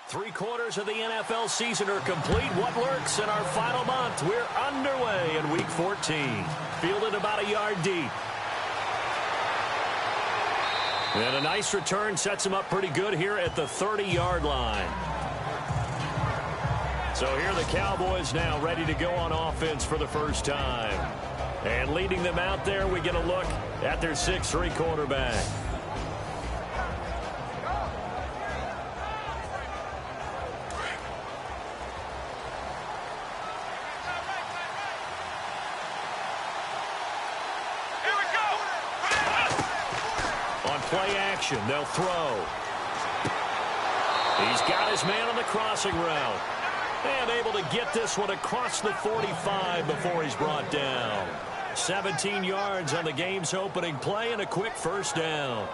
3/4 of the NFL season are complete. What lurks in our final month? We're underway in Week 14. Fielded about a yard deep. And a nice return sets him up pretty good here at the 30-yard line. So here are the Cowboys now ready to go on offense for the first time. And leading them out there, we get a look at their 6'3" quarterback. Play action. They'll throw. He's got his man on the crossing route. And able to get this one across the 45 before he's brought down. 17 yards on the game's opening play and a quick first down.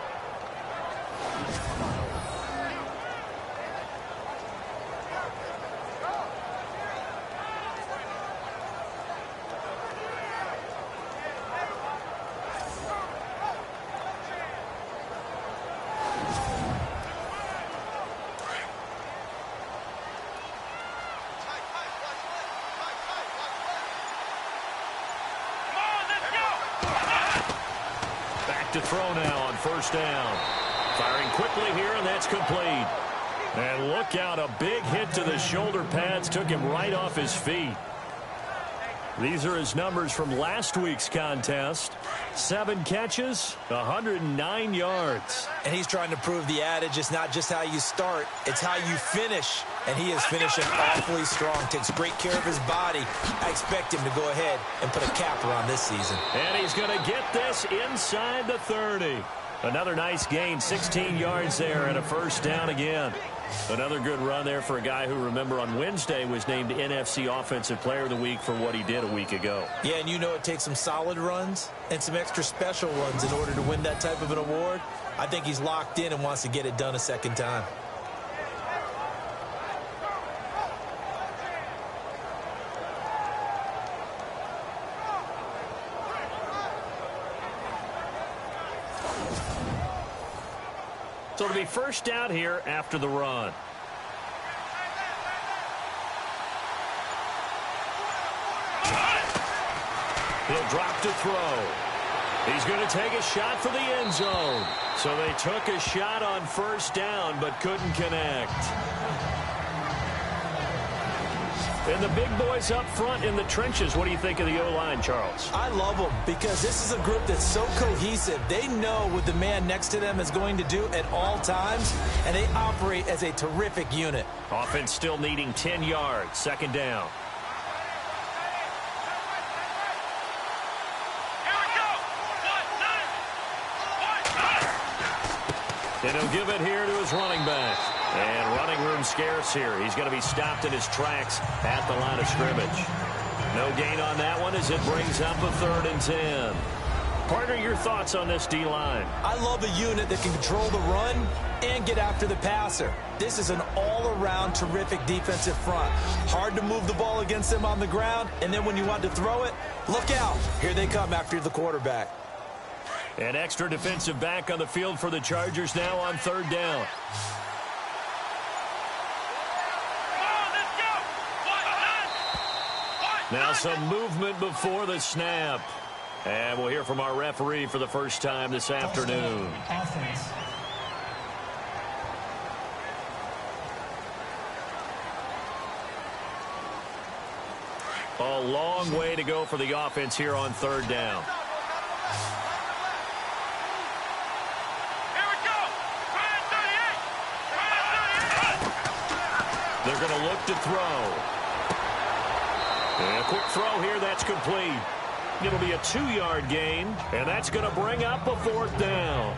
To throw now on first down. Firing quickly here, and that's complete. And look out, a big hit to the shoulder pads took him right off his feet. These are his numbers from last week's contest. 7 catches, 109 yards. And he's trying to prove the adage, it's not just how you start, it's how you finish. And he is finishing awfully strong, takes great care of his body. I expect him to go ahead and put a capper on this season. And he's going to get this inside the 30. Another nice gain, 16 yards there and a first down again. Another good run there for a guy who, remember, on Wednesday was named NFC Offensive Player of the Week for what he did a week ago. Yeah, and you know it takes some solid runs and some extra special ones in order to win that type of an award. I think he's locked in and wants to get it done a second time. So it'll be first down here after the run. He'll drop to throw. He's going to take a shot for the end zone. So they took a shot on first down but couldn't connect. And the big boys up front in the trenches, what do you think of the O-line, Charles? I love them because this is a group that's so cohesive. They know what the man next to them is going to do at all times, and they operate as a terrific unit. Offense still needing 10 yards, second down. And he'll give it here to his running back. And running room scarce here. He's going to be stopped in his tracks at the line of scrimmage. No gain on that one as it brings up a 3rd and 10. Partner, your thoughts on this D-line? I love a unit that can control the run and get after the passer. This is an all-around terrific defensive front. Hard to move the ball against them on the ground, and then when you want to throw it, look out. Here they come after the quarterback. An extra defensive back on the field for the Chargers now on 3rd down. Now some movement before the snap. And we'll hear from our referee for the first time this afternoon. A long way to go for the offense here on 3rd down. They're going to look to throw. And a quick throw here, that's complete. It'll be a 2-yard gain, and that's going to bring up a 4th down.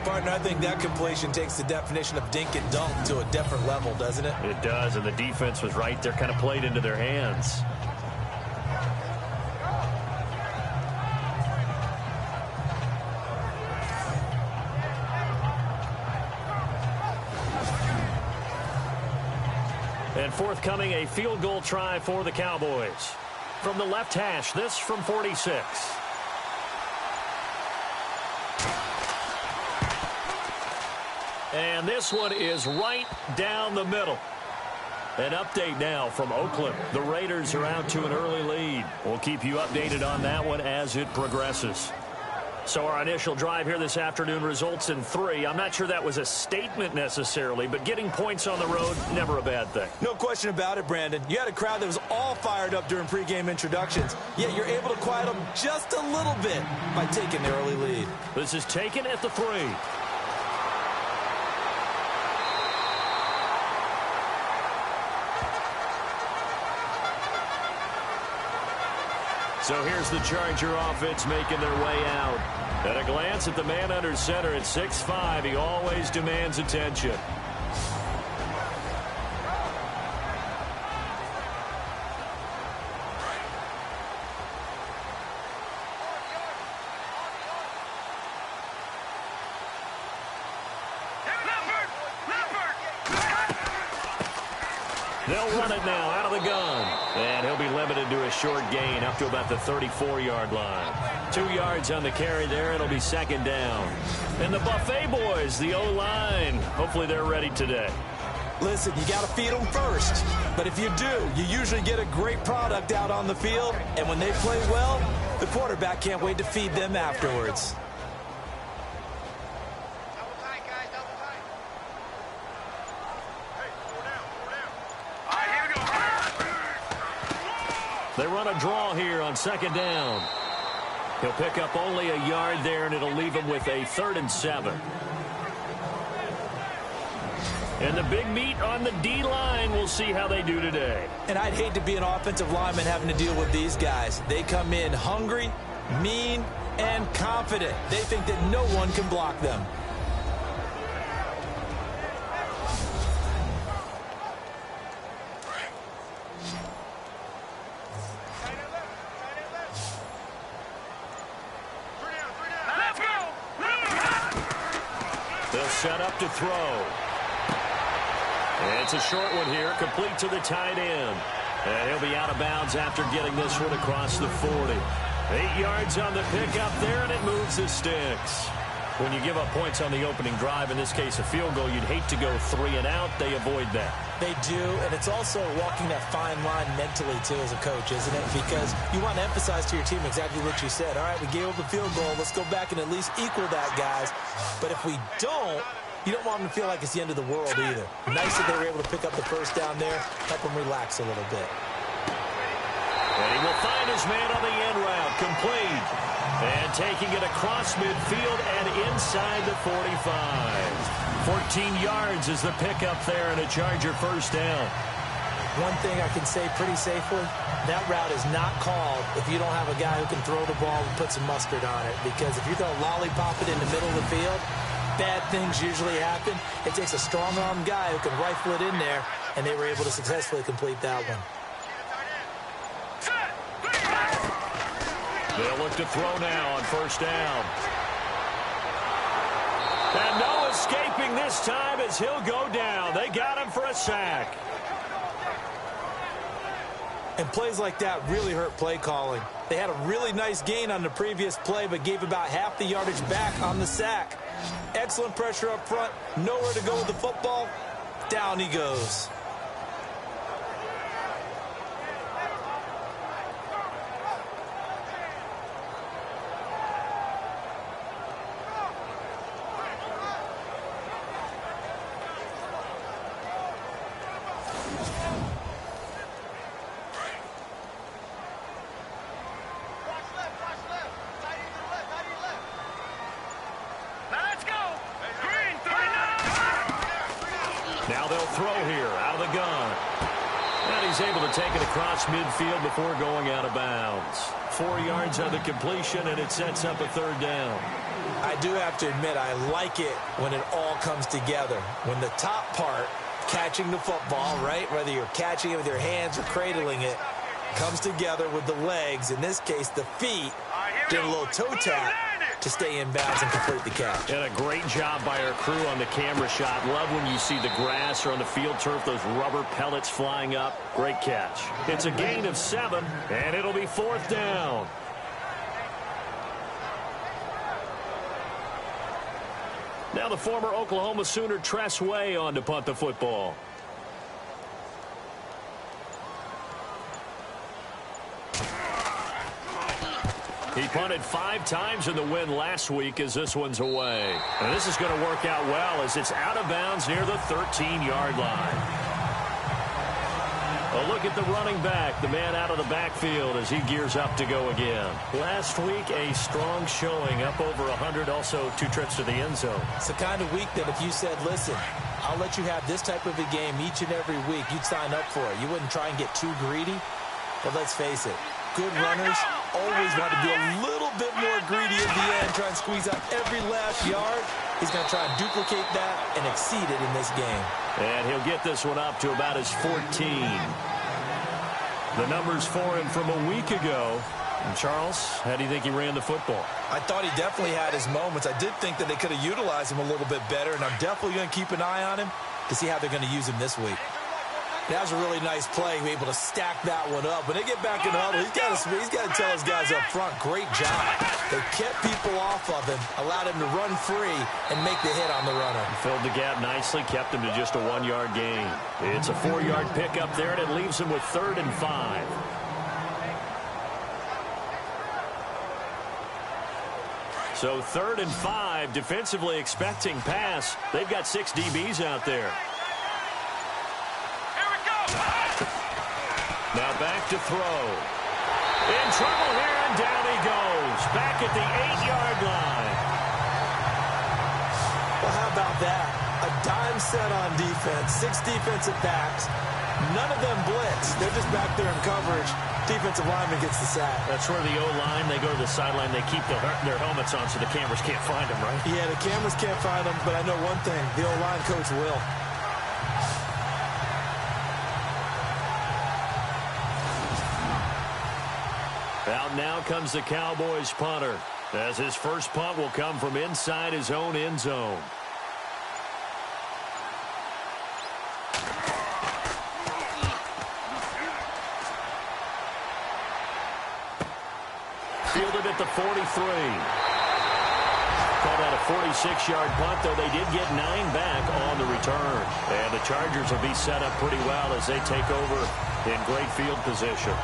Partner, I think that completion takes the definition of dink and dunk to a different level, doesn't it? It does, and the defense was right there, kind of played into their hands. And forthcoming, a field goal try for the Cowboys. From the left hash, this from 46. And this one is right down the middle. An update now from Oakland. The Raiders are out to an early lead. We'll keep you updated on that one as it progresses. So our initial drive here this afternoon results in 3. I'm not sure that was a statement necessarily, but getting points on the road, never a bad thing. No question about it, Brandon. You had a crowd that was all fired up during pregame introductions, yet you're able to quiet them just a little bit by taking the early lead. This is taken at the 3. So here's the Charger offense making their way out. At a glance at the man under center at 6'5", he always demands attention. They'll run it now out of the gun. And he'll be limited to a short gain up to about the 34-yard line. 2 yards on the carry there. It'll be second down. And the Buffet boys, the O-line, hopefully they're ready today. Listen, you got to feed them first. But if you do, you usually get a great product out on the field. And when they play well, the quarterback can't wait to feed them afterwards. They run a draw here on second down. He'll pick up only a yard there, and it'll leave him with a 3rd and 7. And the big meat on the D-line, we'll see how they do today. And I'd hate to be an offensive lineman having to deal with these guys. They come in hungry, mean, and confident. They think that no one can block them. They'll set up to throw. And it's a short one here, complete to the tight end. And he'll be out of bounds after getting this one across the 40. 8 yards on the pickup there, and it moves the sticks. When you give up points on the opening drive, in this case a field goal, you'd hate to go 3 and out. They avoid that. They do, and it's also walking that fine line mentally, too, as a coach, isn't it? Because you want to emphasize to your team exactly what you said. All right, we gave up a field goal. Let's go back and at least equal that, guys. But if we don't, you don't want them to feel like it's the end of the world either. Nice that they were able to pick up the first down there, help them relax a little bit. And he will find his man on the end route, complete. And taking it across midfield and inside the 45. 14 yards is the pickup there and a Charger first down. One thing I can say pretty safely, that route is not called if you don't have a guy who can throw the ball and put some mustard on it. Because if you're going to lollipop it in the middle of the field, bad things usually happen. It takes a strong-arm guy who can rifle it in there, and they were able to successfully complete that one. They'll look to throw now on first down. And no escaping this time as he'll go down. They got him for a sack. And plays like that really hurt play calling. They had a really nice gain on the previous play, but gave about half the yardage back on the sack. Excellent pressure up front. Nowhere to go with the football. Down he goes. Now they'll throw here out of the gun. And he's able to take it across midfield before going out of bounds. 4 yards on the completion, and it sets up a third down. I do have to admit, I like it when it all comes together. When the top part, catching the football, right, whether you're catching it with your hands or cradling it, comes together with the legs, in this case the feet, did a little toe tap to stay in bounds and complete the catch. And a great job by our crew on the camera shot. Love when you see the grass or on the field turf, those rubber pellets flying up. Great catch. It's a gain of 7, and it'll be 4th down. Now the former Oklahoma Sooner Tress Way on to punt the football. He punted 5 times in the win last week as this one's away. And this is going to work out well as it's out of bounds near the 13-yard line. A look at the running back, the man out of the backfield as he gears up to go again. Last week, a strong showing, up over 100, also 2 trips to the end zone. It's the kind of week that if you said, listen, I'll let you have this type of a game each and every week, you'd sign up for it. You wouldn't try and get too greedy. But let's face it, good runners always want to be a little bit more greedy at the end, try and squeeze out every last yard. He's going to try and duplicate that and exceed it in this game. And he'll get this one up to about his 14. The numbers for him from a week ago. And Charles, how do you think he ran the football? I thought he definitely had his moments. I did think that they could have utilized him a little bit better, and I'm definitely going to keep an eye on him to see how they're going to use him this week. That was a really nice play, able to stack that one up. When they get back in the huddle, he's got to tell his guys up front, great job. They kept people off of him, allowed him to run free, and make the hit on the runner. Filled the gap nicely, kept him to just a 1-yard gain. It's a 4-yard pickup there, and it leaves him with 3rd and 5. So 3rd and 5, defensively expecting pass. They've got 6 DBs out there. Now back to throw. In trouble here, and down he goes. Back at the 8-yard line. Well, how about that? A dime set on defense, 6 defensive backs. None of them blitz. They're just back there in coverage. Defensive lineman gets the sack. That's where the O-line, they go to the sideline, they keep their helmets on so the cameras can't find them, right? Yeah, the cameras can't find them, but I know one thing. The O-line coach will. Out now comes the Cowboys punter, as his first punt will come from inside his own end zone. Fielded at the 43. Called out a 46-yard punt, though they did get 9 back on the return. And the Chargers will be set up pretty well as they take over in great field position.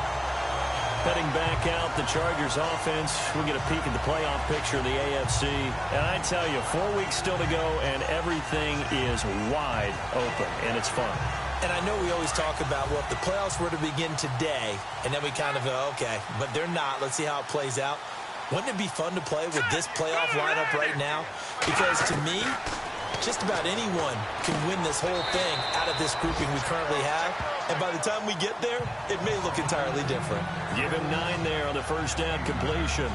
Heading back out, the Chargers offense. We get a peek at the playoff picture of the AFC. And I tell you, 4 weeks still to go, and everything is wide open, and it's fun. And I know we always talk about, well, if the playoffs were to begin today, and then we kind of go, okay, but they're not. Let's see how it plays out. Wouldn't it be fun to play with this playoff lineup right now? Because to me, just about anyone can win this whole thing out of this grouping we currently have. And by the time we get there, it may look entirely different. Give him 9 there on the first down completion.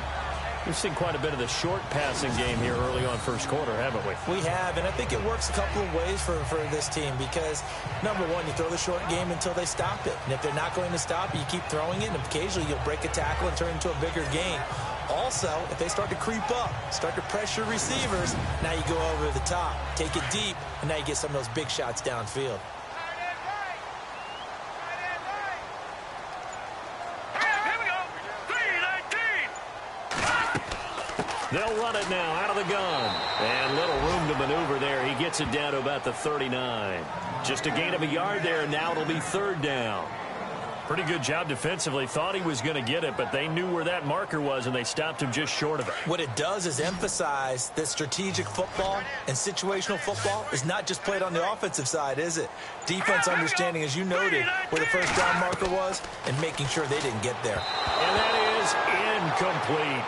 We've seen quite a bit of the short passing game here early on first quarter, haven't we? We have, and I think it works a couple of ways for this team because, number one, you throw the short game until they stop it. And if they're not going to stop it, you keep throwing it, and occasionally you'll break a tackle and turn it into a bigger gain. Also, if they start to creep up, start to pressure receivers, now you go over the top, take it deep, and now you get some of those big shots downfield. They'll run it now out of the gun. And little room to maneuver there. He gets it down to about the 39. Just a gain of a yard there, and now it'll be 3rd down. Pretty good job defensively. Thought he was going to get it, but they knew where that marker was, and they stopped him just short of it. What it does is emphasize that strategic football and situational football is not just played on the offensive side, is it? Defense understanding, as you noted, where the first down marker was and making sure they didn't get there. And that is incomplete.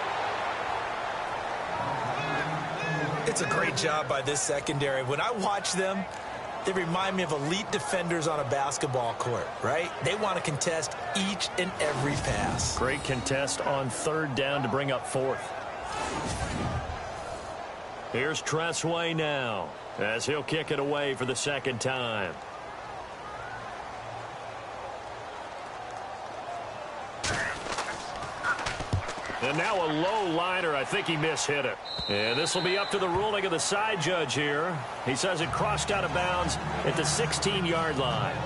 It's a great job by this secondary. When I watch them, they remind me of elite defenders on a basketball court, right? They want to contest each and every pass. Great contest on 3rd down to bring up 4th. Here's Tress Way now as he'll kick it away for the 2nd time. And now a low liner. I think he mishit it. And this will be up to the ruling of the side judge here. He says it crossed out of bounds at the 16-yard line.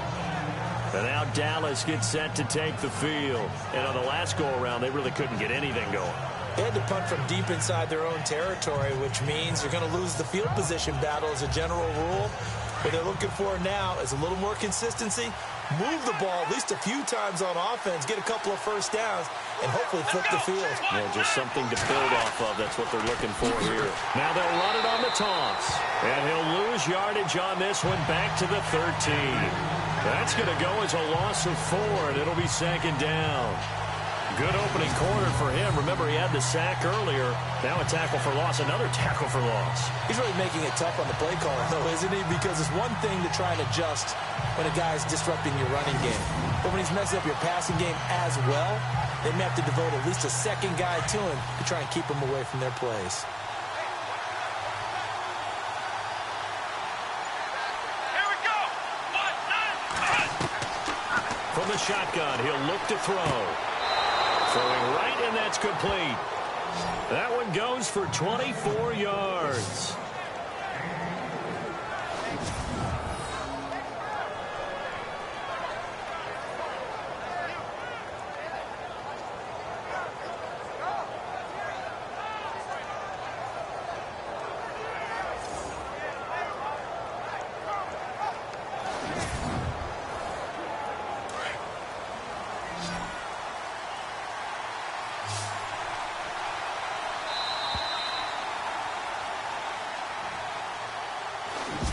And now Dallas gets set to take the field. And on the last go-around, they really couldn't get anything going. They had to punt from deep inside their own territory, which means you're going to lose the field position battle as a general rule. What they're looking for now is a little more consistency, move the ball at least a few times on offense, get a couple of first downs, and hopefully flip the field. Yeah, just something to build off of. That's what they're looking for here. Now they'll run it on the toss. And he'll lose yardage on this one back to the 13. That's going to go as a loss of 4, and it'll be 2nd down. Good opening quarter for him. Remember, he had the sack earlier. Now a tackle for loss, another tackle for loss. He's really making it tough on the play caller, though, isn't he? Because it's one thing to try and adjust when a guy's disrupting your running game. But when he's messing up your passing game as well, they may have to devote at least a second guy to him to try and keep him away from their plays. Here we go. From the shotgun, he'll look to throw. Throwing right, and that's complete. That one goes for 24 yards.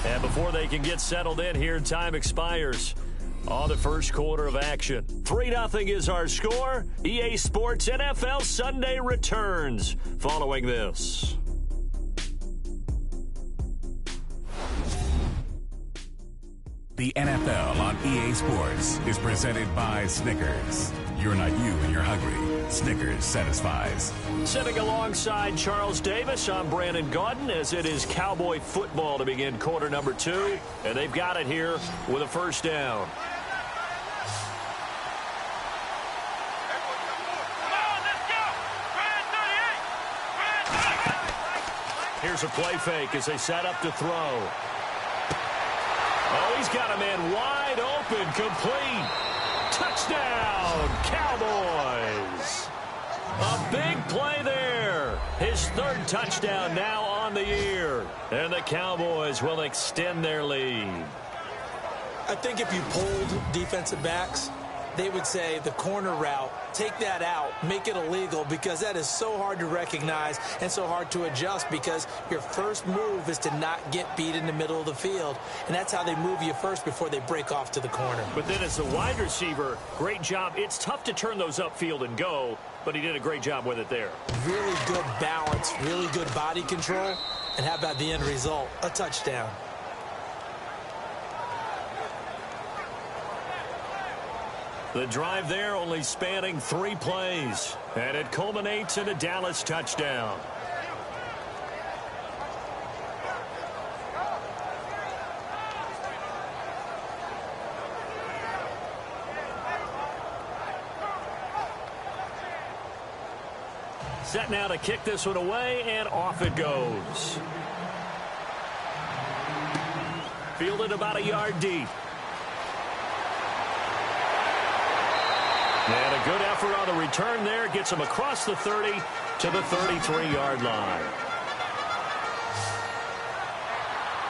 And before they can get settled in here, time expires on the first quarter of action. 3-0 is our score. EA Sports NFL Sunday returns following this. The NFL on EA Sports is presented by Snickers. You're not you when you're hungry. Snickers satisfies. Sitting alongside Charles Davis, I'm Brandon Gaudin, as it is Cowboy football to begin quarter number 2. And they've got it here with a first down. Here's a play fake as they set up to throw. Oh, he's got a man wide open, complete. Touchdown, Cowboys. A big play there. His 3rd touchdown now on the year. And the Cowboys will extend their lead. I think if you polled defensive backs, they would say the corner route, take that out, make it illegal, because that is so hard to recognize and so hard to adjust, because your first move is to not get beat in the middle of the field. And that's how they move you first before they break off to the corner. But then as the wide receiver, great job. It's tough to turn those upfield and go, but he did a great job with it there. Really good balance, really good body control. And how about the end result? A touchdown. The drive there only spanning 3 plays, and it culminates in a Dallas touchdown. Set now to kick this one away, and off it goes. Fielded about a yard deep. And a good effort on the return there. Gets him across the 30 to the 33-yard line.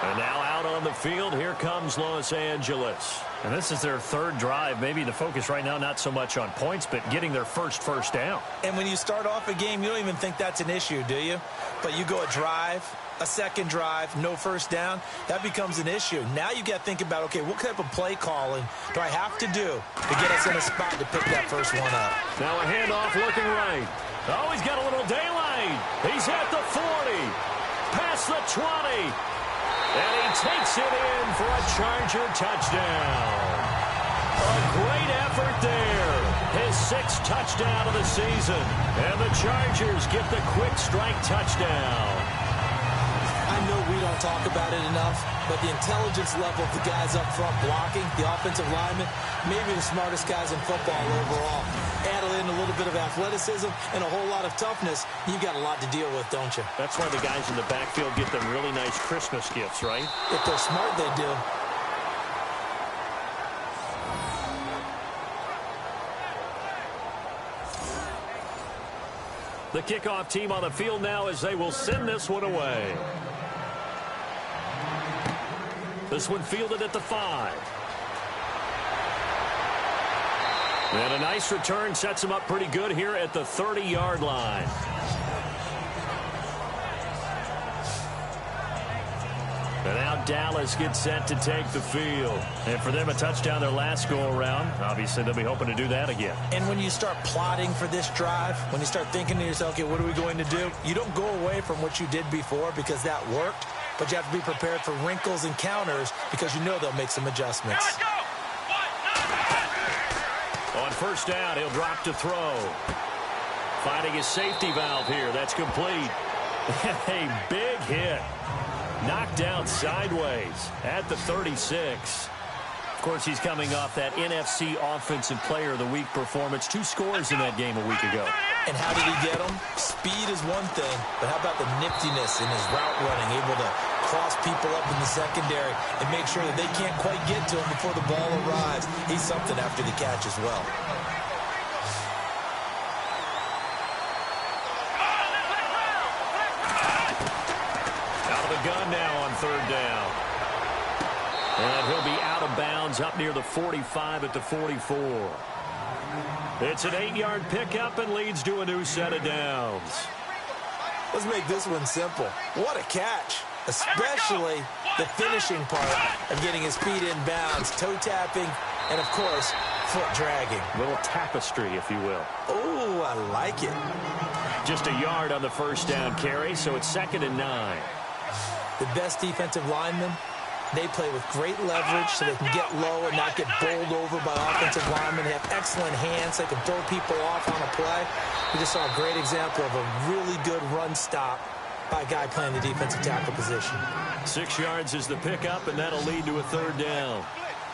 And now out on the field, here comes Los Angeles. And this is their 3rd drive. Maybe the focus right now not so much on points, but getting their first down. And when you start off a game, you don't even think that's an issue, do you? But you go a drive, a 2nd drive, no first down, that becomes an issue. Now you got to think about, okay, what type of play calling do I have to do to get us in a spot to pick that first one up? Now a handoff looking right. Oh, he's got a little daylight. He's at the 40, past the 20. And he takes it in for a Charger touchdown. A great effort there. His 6th touchdown of the season. And the Chargers get the quick strike touchdown. I know we don't talk about it enough, but the intelligence level of the guys up front blocking, the offensive linemen, maybe the smartest guys in football overall. Add in a little bit of athleticism and a whole lot of toughness, you've got a lot to deal with, don't you? That's why the guys in the backfield get them really nice Christmas gifts, right? If they're smart, they do. The kickoff team on the field now as they will send this one away. This one fielded at the 5. And a nice return sets him up pretty good here at the 30-yard line. And now Dallas gets set to take the field. And for them, a touchdown their last go-around. Obviously, they'll be hoping to do that again. And when you start plotting for this drive, when you start thinking to yourself, okay, what are we going to do? You don't go away from what you did before because that worked, but you have to be prepared for wrinkles and counters because you know they'll make some adjustments. On first down, he'll drop to throw. Finding his safety valve here. That's complete. A big hit. Knocked out sideways at the 36. Of course, he's coming off that NFC Offensive Player of the Week performance. 2 scores in that game a week ago. And how did he get them? Speed is one thing, but how about the niftiness in his route running, able to cross people up in the secondary and make sure that they can't quite get to him before the ball arrives. He's something after the catch as well. Gun now on third down. And he'll be out of bounds up near the 45 at the 44. It's an 8-yard pickup and leads to a new set of downs. Let's make this one simple. What a catch, especially the finishing part of getting his feet in bounds, toe tapping, and of course, foot dragging. A little tapestry, if you will. Oh, I like it. Just a yard on the first down carry, so it's 2nd and 9. The best defensive linemen, they play with great leverage so they can get low and not get bowled over by offensive linemen. They have excellent hands. They can throw people off on a play. We just saw a great example of a really good run stop by a guy playing the defensive tackle position. 6 yards is the pickup, and that'll lead to a third down.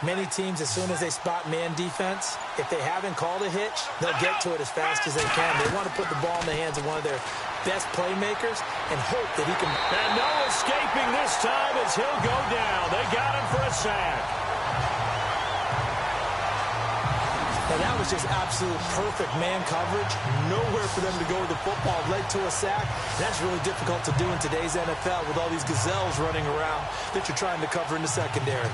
Many teams, as soon as they spot man defense, if they haven't called a hitch, they'll get to it as fast as they can. They want to put the ball in the hands of one of their best playmakers and hope that he can. And no escaping this time as he'll go down. They got him for a sack. Now that was just absolute perfect man coverage. Nowhere for them to go with the football. Led to a sack. That's really difficult to do in today's NFL with all these gazelles running around that you're trying to cover in the secondary.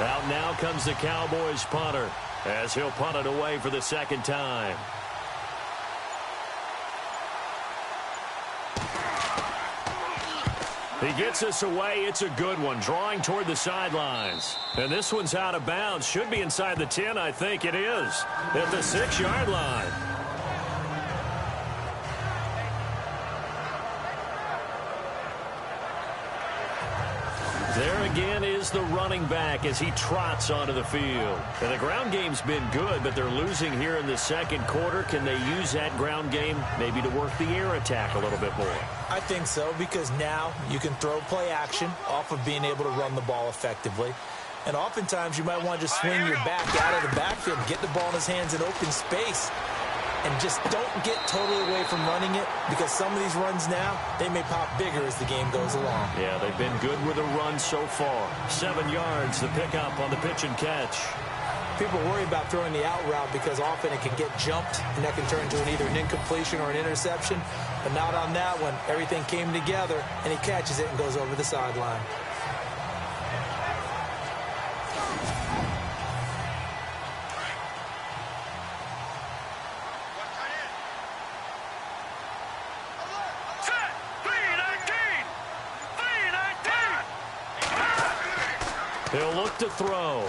Out now comes the Cowboys punter as he'll punt it away for the second time. He gets us away. It's a good one, drawing toward the sidelines. And this one's out of bounds. Should be inside the 10, I think it is, at the 6-yard line. There again is the running back as he trots onto the field. And the ground game's been good, but they're losing here in the second quarter. Can they use that ground game maybe to work the air attack a little bit more? I think so, because now you can throw play action off of being able to run the ball effectively. And oftentimes you might want to just swing your back out of the backfield and get the ball in his hands in open space. And just don't get totally away from running it, because some of these runs now, they may pop bigger as the game goes along. Yeah, they've been good with a run so far. 7 yards, the pickup on the pitch and catch. People worry about throwing the out route because often it can get jumped, and that can turn into either an incompletion or an interception. But not on that one. Everything came together, and he catches it and goes over the sideline. He'll look to throw.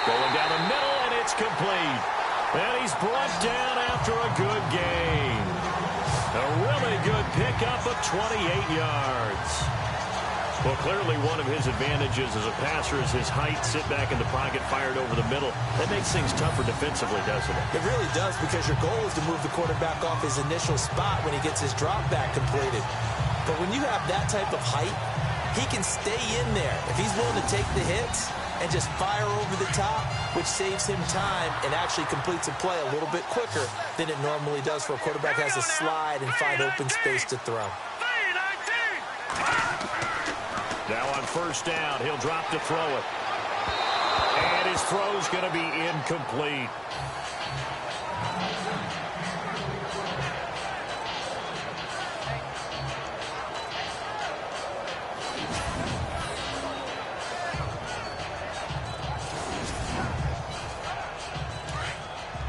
Going down the middle, and it's complete. And he's brought down after a good gain. A really good pickup of 28 yards. Well, clearly one of his advantages as a passer is his height. Sit back in the pocket, fired over the middle. That makes things tougher defensively, doesn't it? It really does, because your goal is to move the quarterback off his initial spot when he gets his drop back completed. But when you have that type of height, he can stay in there. If he's willing to take the hits, and just fire over the top, which saves him time and actually completes a play a little bit quicker than it normally does for a quarterback who has to slide and find open space to throw. Now on first down, he'll drop to throw it. And his throw's going to be incomplete.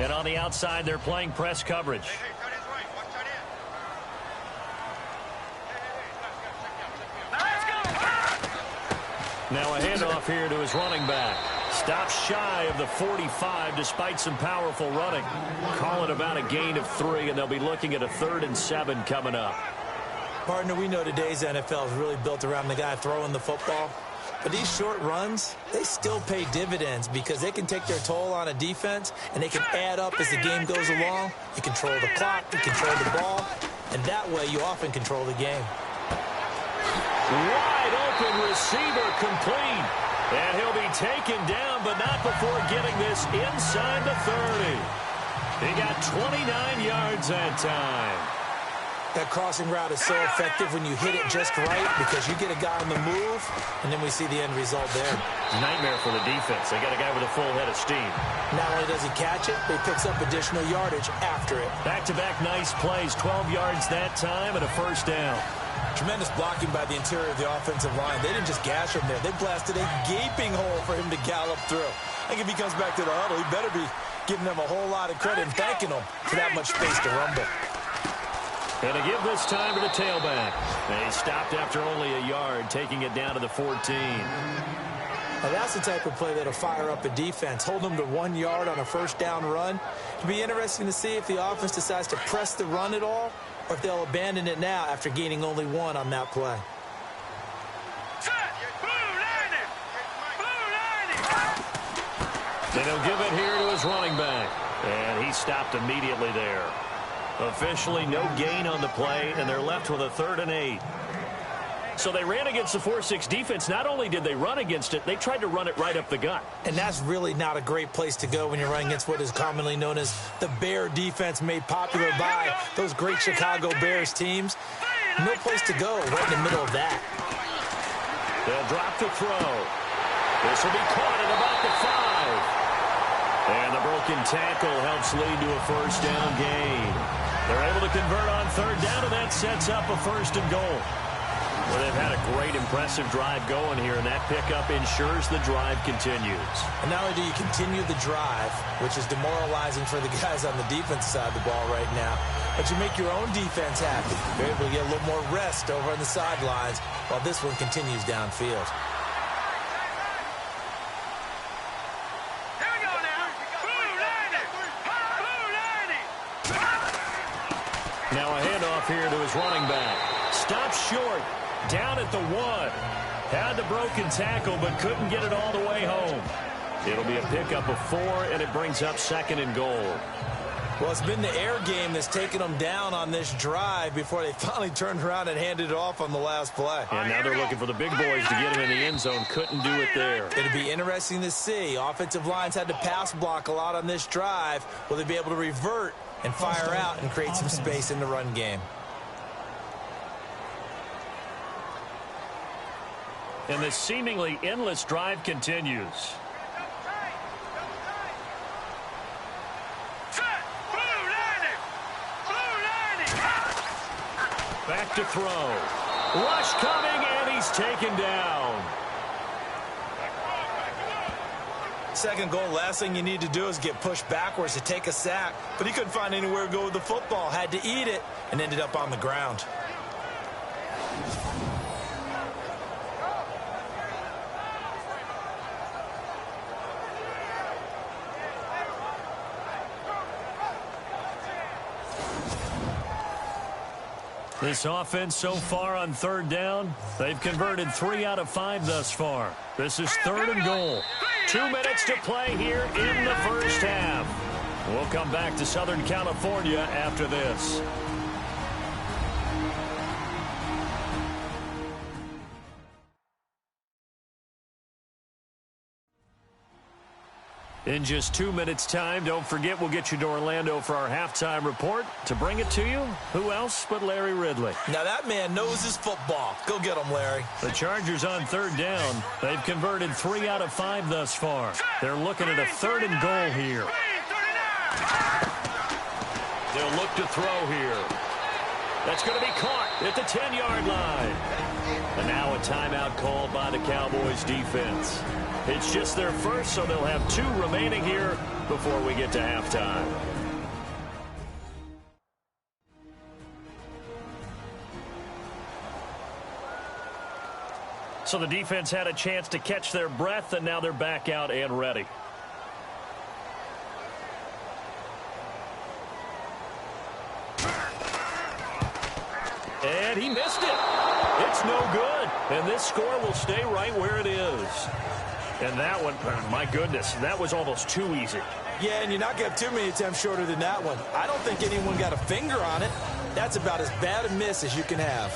And on the outside, they're playing press coverage. Now a handoff here to his running back. Stops shy of the 45 despite some powerful running. Call it about a gain of 3, and they'll be looking at a 3rd and 7 coming up. Partner, we know today's NFL is really built around the guy throwing the football. But these short runs, they still pay dividends because they can take their toll on a defense, and they can add up as the game goes along. You control the clock, you control the ball, and that way you often control the game. Wide open receiver complete. And he'll be taken down, but not before getting this inside the 30. He got 29 yards that time. That crossing route is so effective when you hit it just right because you get a guy on the move, and then we see the end result there. Nightmare for the defense. They got a guy with a full head of steam. Not only does he catch it, but he picks up additional yardage after it. Back-to-back nice plays, 12 yards that time and a first down. Tremendous blocking by the interior of the offensive line. They didn't just gash him there. They blasted a gaping hole for him to gallop through. I think if he comes back to the huddle, he better be giving them a whole lot of credit and thanking them for that much space to rumble. And to give this time to the tailback. They stopped after only a yard, taking it down to the 14. Now that's the type of play that'll fire up a defense. Hold them to 1 yard on a first down run. It'll be interesting to see if the offense decides to press the run at all, or if they'll abandon it now after gaining only 1 on that play. And he'll give it here to his running back. And he stopped immediately there. Officially no gain on the play, and they're left with a 3rd and 8. So they ran against the 4-6 defense. Not only did they run against it, they tried to run it right up the gut. And that's really not a great place to go when you're running against what is commonly known as the Bear defense, made popular by those great Chicago Bears teams. No place to go right in the middle of that. They'll drop to throw. This will be caught at about the 5. And the broken tackle helps lead to a first down gain. They're able to convert on 3rd down, and that sets up a 1st and goal. Well, they've had a great, impressive drive going here, and that pickup ensures the drive continues. And not only do you continue the drive, which is demoralizing for the guys on the defense side of the ball right now, but you make your own defense happy. You're able to get a little more rest over on the sidelines while this one continues downfield. Now a handoff here to his running back. Stopped short, down at the 1. Had the broken tackle, but couldn't get it all the way home. It'll be a pickup of 4, and it brings up 2nd and goal. Well, it's been the air game that's taken them down on this drive before they finally turned around and handed it off on the last play. And now they're looking for the big boys to get him in the end zone. Couldn't do it there. It'll be interesting to see. Offensive lines had to pass block a lot on this drive. Will they be able to revert and fire out and create some space in the run game? And the seemingly endless drive continues. Back to throw. Rush coming, and he's taken down. Second goal, last thing you need to do is get pushed backwards to take a sack. But he couldn't find anywhere to go with the football. Had to eat it and ended up on the ground. This offense so far on 3rd down, they've converted 3 out of 5 thus far. This is 3rd and goal. 2 minutes to play here in the first half. We'll come back to Southern California after this. In just 2 minutes' time, don't forget we'll get you to Orlando for our halftime report. To bring it to you, who else but Larry Ridley? Now that man knows his football. Go get him, Larry. The Chargers on third down. They've converted 3 out of 5 thus far. They're looking at a 3rd and goal here. They'll look to throw here. That's going to be caught at the 10-yard line. And now a timeout called by the Cowboys defense. It's just their first, so they'll have 2 remaining here before we get to halftime. So the defense had a chance to catch their breath, and now they're back out and ready. And he missed it. It's no good. And this score will stay right where it is. And that one, my goodness, that was almost too easy. Yeah, and you're not going to have too many attempts shorter than that one. I don't think anyone got a finger on it. That's about as bad a miss as you can have.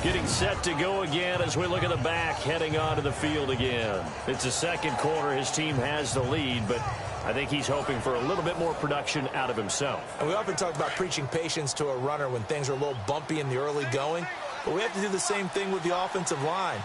Getting set to go again as we look at the back heading onto the field again. It's the second quarter. His team has the lead, but I think he's hoping for a little bit more production out of himself. And we often talk about preaching patience to a runner when things are a little bumpy in the early going, but we have to do the same thing with the offensive line.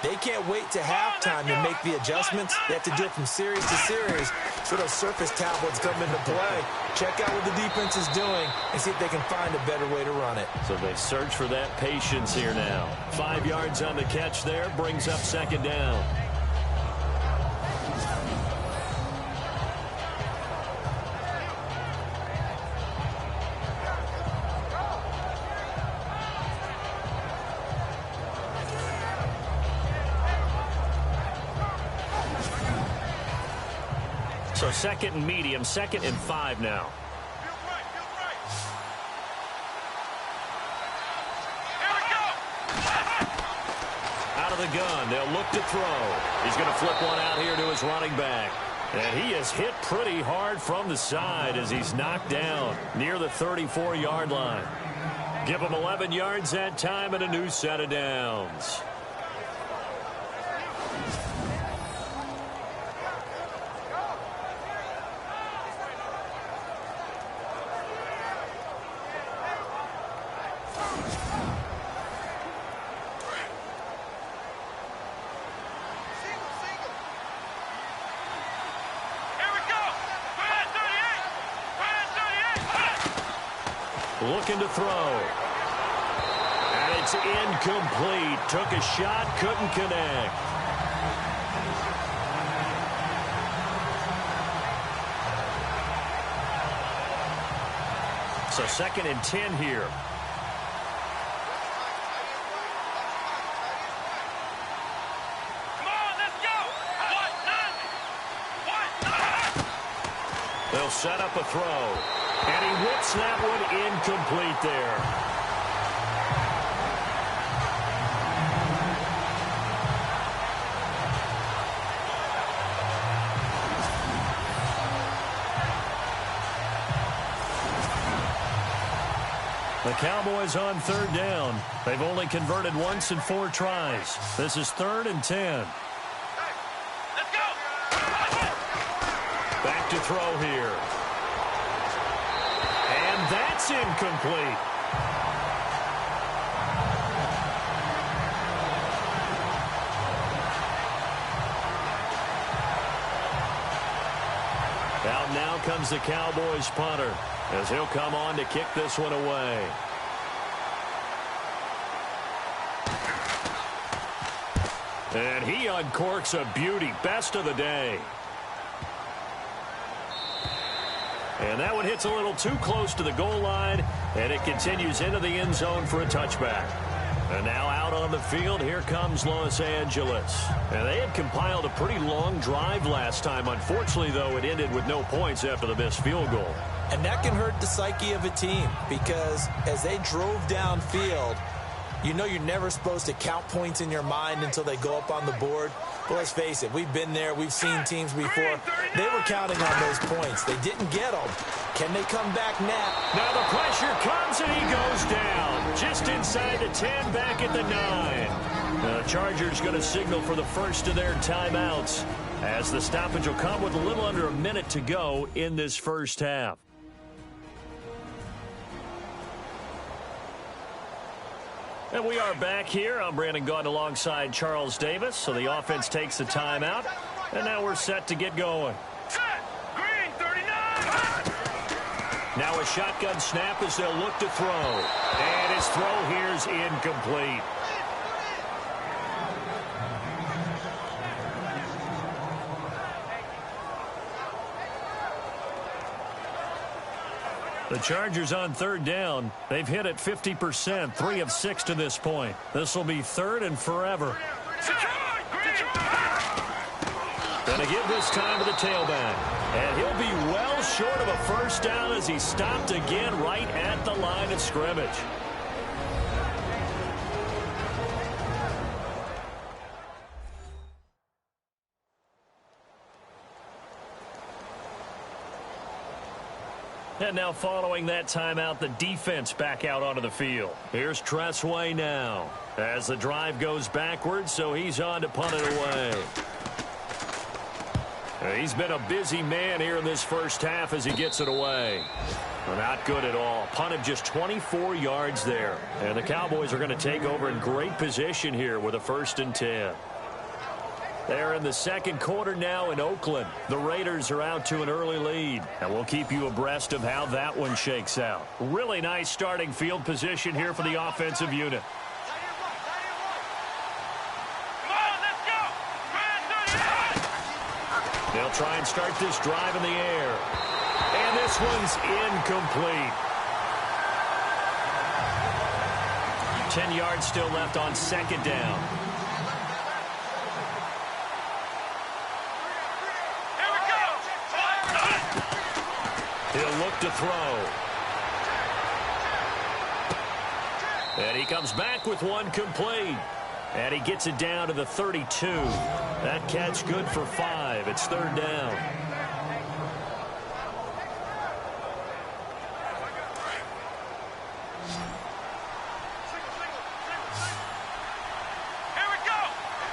They can't wait to halftime to make the adjustments. They have to do it from series to series so those surface tablets come into play. Check out what the defense is doing and see if they can find a better way to run it. So they search for that patience here now. 5 yards on the catch there, brings up 2nd down. So 2nd and medium, 2nd and 5 now. Out of the gun, they'll look to throw. He's going to flip one out here to his running back. And he is hit pretty hard from the side as he's knocked down near the 34-yard line. Give him 11 yards that time and a new set of downs. Looking to throw. And it's incomplete. Took a shot, couldn't connect. So 2nd and 10 here. Come on, let's go. They'll set up a throw. And he whips that one incomplete there. The Cowboys on 3rd down. They've only converted once in 4 tries. This is 3rd and 10. Let's go. Back to throw here. And that's incomplete. Out now comes the Cowboys punter as he'll come on to kick this one away. And he uncorks a beauty. Best of the day. And that one hits a little too close to the goal line, and it continues into the end zone for a touchback. And now out on the field, here comes Los Angeles. And they had compiled a pretty long drive last time. Unfortunately, though, it ended with no points after the missed field goal. And that can hurt the psyche of a team because as they drove downfield, You know you're never supposed to count points in your mind until they go up on the board. But let's face it, we've been there. We've seen teams before. They were counting on those points. They didn't get them. Can they come back now? Now the pressure comes and he goes down. Just inside the 10, back at the 9. The Chargers going to signal for the first of their timeouts, as the stoppage will come with a little under a minute to go in this first half. And we are back here. I'm Brandon Gaudin alongside Charles Davis. So the offense takes the timeout, and now we're set to get going. Green 39. Now a shotgun snap as they'll look to throw. And his throw here is incomplete. The Chargers on third down. They've hit it 50%, 3 of 6 to this point. This will be third and forever. Going to give this time to the tailback. And he'll be well short of a first down as he stopped again right at the line of scrimmage. And now following that timeout, the defense back out onto the field. Here's Tressway now as the drive goes backwards, so he's on to punt it away. He's been a busy man here in this first half as he gets it away. Not good at all. Punted just 24 yards there. And the Cowboys are going to take over in great position here with a 1st and 10. They're in the second quarter now in Oakland. The Raiders are out to an early lead, and we'll keep you abreast of how that one shakes out. Really nice starting field position here for the offensive unit. Come on, let's go. They'll try and start this drive in the air. And this one's incomplete. 10 yards still left on second down. He'll look to throw. And he comes back with one complete. And he gets it down to the 32. That catch good for 5. It's third down. Here we go.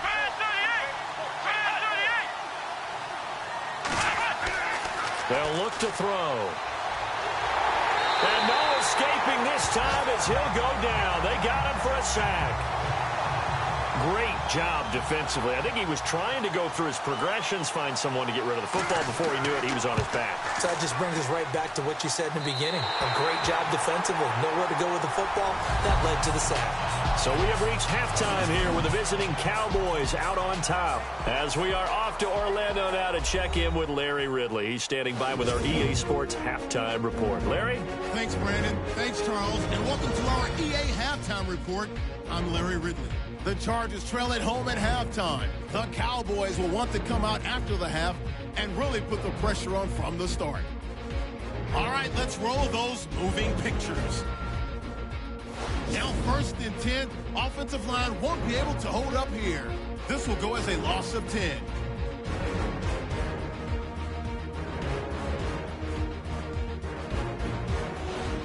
Brand 38. They'll look to throw. And no escaping this time as he'll go down. They got him for a sack. Great job defensively. I think he was trying to go through his progressions, find someone to get rid of the football. Before he knew it, he was on his back. So that just brings us right back to what you said in the beginning. A great job defensively. Nowhere to go with the football. That led to the sack. So we have reached halftime here with the visiting Cowboys out on top, as we are off to Orlando now to check in with Larry Ridley. He's standing by with our EA Sports halftime report. Larry? Thanks, Brandon. Thanks, Charles. And welcome to our EA halftime report. I'm Larry Ridley. The Chargers trail at home at halftime. The Cowboys will want to come out after the half and really put the pressure on from the start. All right, let's roll those moving pictures. Now 1st and 10, offensive line won't be able to hold up here. This will go as a loss of 10.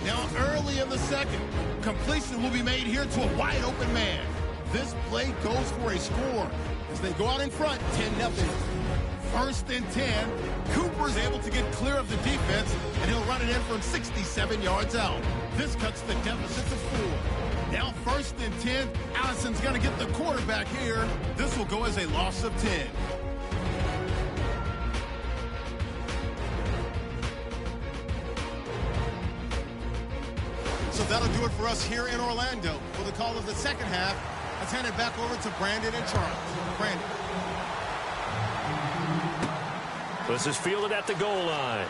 Now early in the second, completion will be made here to a wide open man. This play goes for a score as they go out in front 10-0. 1st and 10, Cooper's able to get clear of the defense, and he'll run it in from 67 yards out. This cuts the deficit to 4. Now 1st and 10, Allison's going to get the quarterback here. This will go as a loss of 10. So that'll do it for us here in Orlando. For the call of the second half, let's hand it back over to Brandon and Charles. Brandon. This is fielded at the goal line.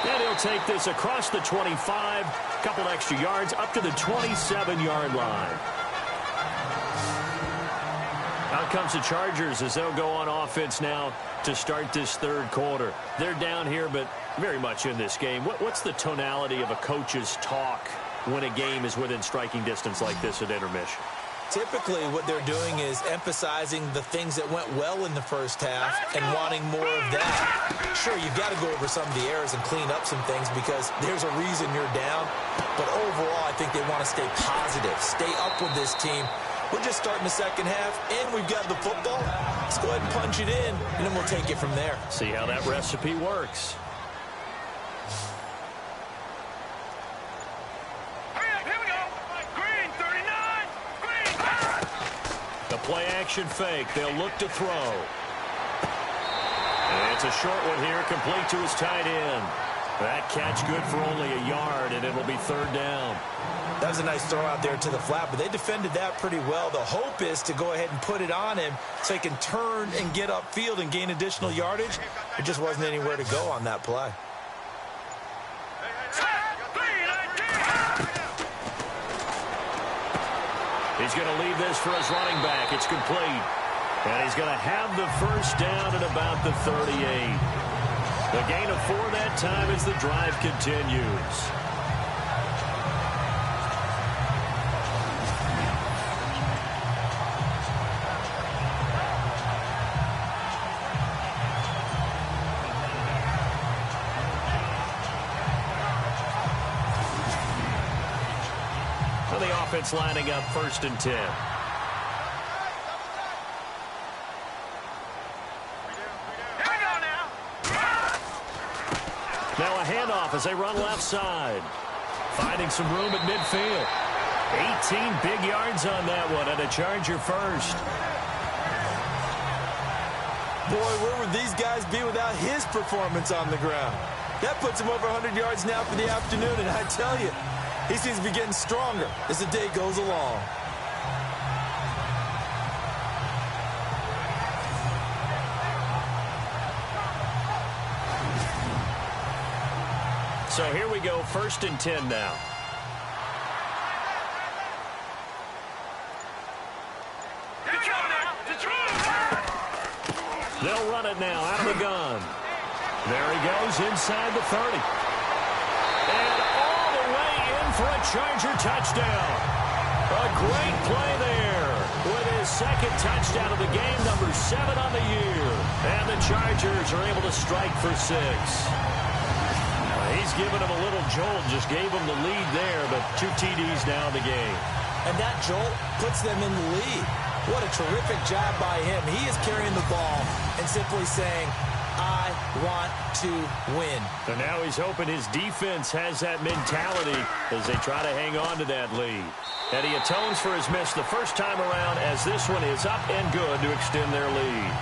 And he'll take this across the 25, couple extra yards, up to the 27-yard line. Out comes the Chargers as they'll go on offense now to start this third quarter. They're down here, but very much in this game. What's the tonality of a coach's talk when a game is within striking distance like this at intermission? Typically, what they're doing is emphasizing the things that went well in the first half and wanting more of that. Sure, you've got to go over some of the errors and clean up some things because there's a reason you're down. But overall, I think they want to stay positive, stay up with this team. We're just starting the second half, and we've got the football. Let's go ahead and punch it in, and then we'll take it from there. See how that recipe works. Here we go. Green 39. Green. The play action fake. They'll look to throw. And it's a short one here, complete to his tight end. That catch good for only a yard, and it'll be third down. That was a nice throw out there to the flat, but they defended that pretty well. The hope is to go ahead and put it on him so he can turn and get upfield and gain additional yardage. It just wasn't anywhere to go on that play. He's going to leave this for his running back. It's complete. And he's going to have the first down at about the 38. The gain of 4 that time as the drive continues. Well, the offense lining up 1st and 10. Now a handoff as they run left side. Finding some room at midfield. 18 big yards on that one, and a Charger first. Boy, where would these guys be without his performance on the ground? That puts him over 100 yards now for the afternoon, and I tell you, he seems to be getting stronger as the day goes along. So here we go, 1st and 10 now. They'll run it now out of the gun. There he goes inside the 30. And all the way in for a Charger touchdown. A great play there with his 2nd touchdown of the game, number 7 on the year. And the Chargers are able to strike for 6. He's given him a little jolt, just gave him the lead there, but 2 TDs now in the game. And that jolt puts them in the lead. What a terrific job by him. He is carrying the ball and simply saying, I want to win. And now he's hoping his defense has that mentality as they try to hang on to that lead. And he atones for his miss the first time around as this one is up and good to extend their lead.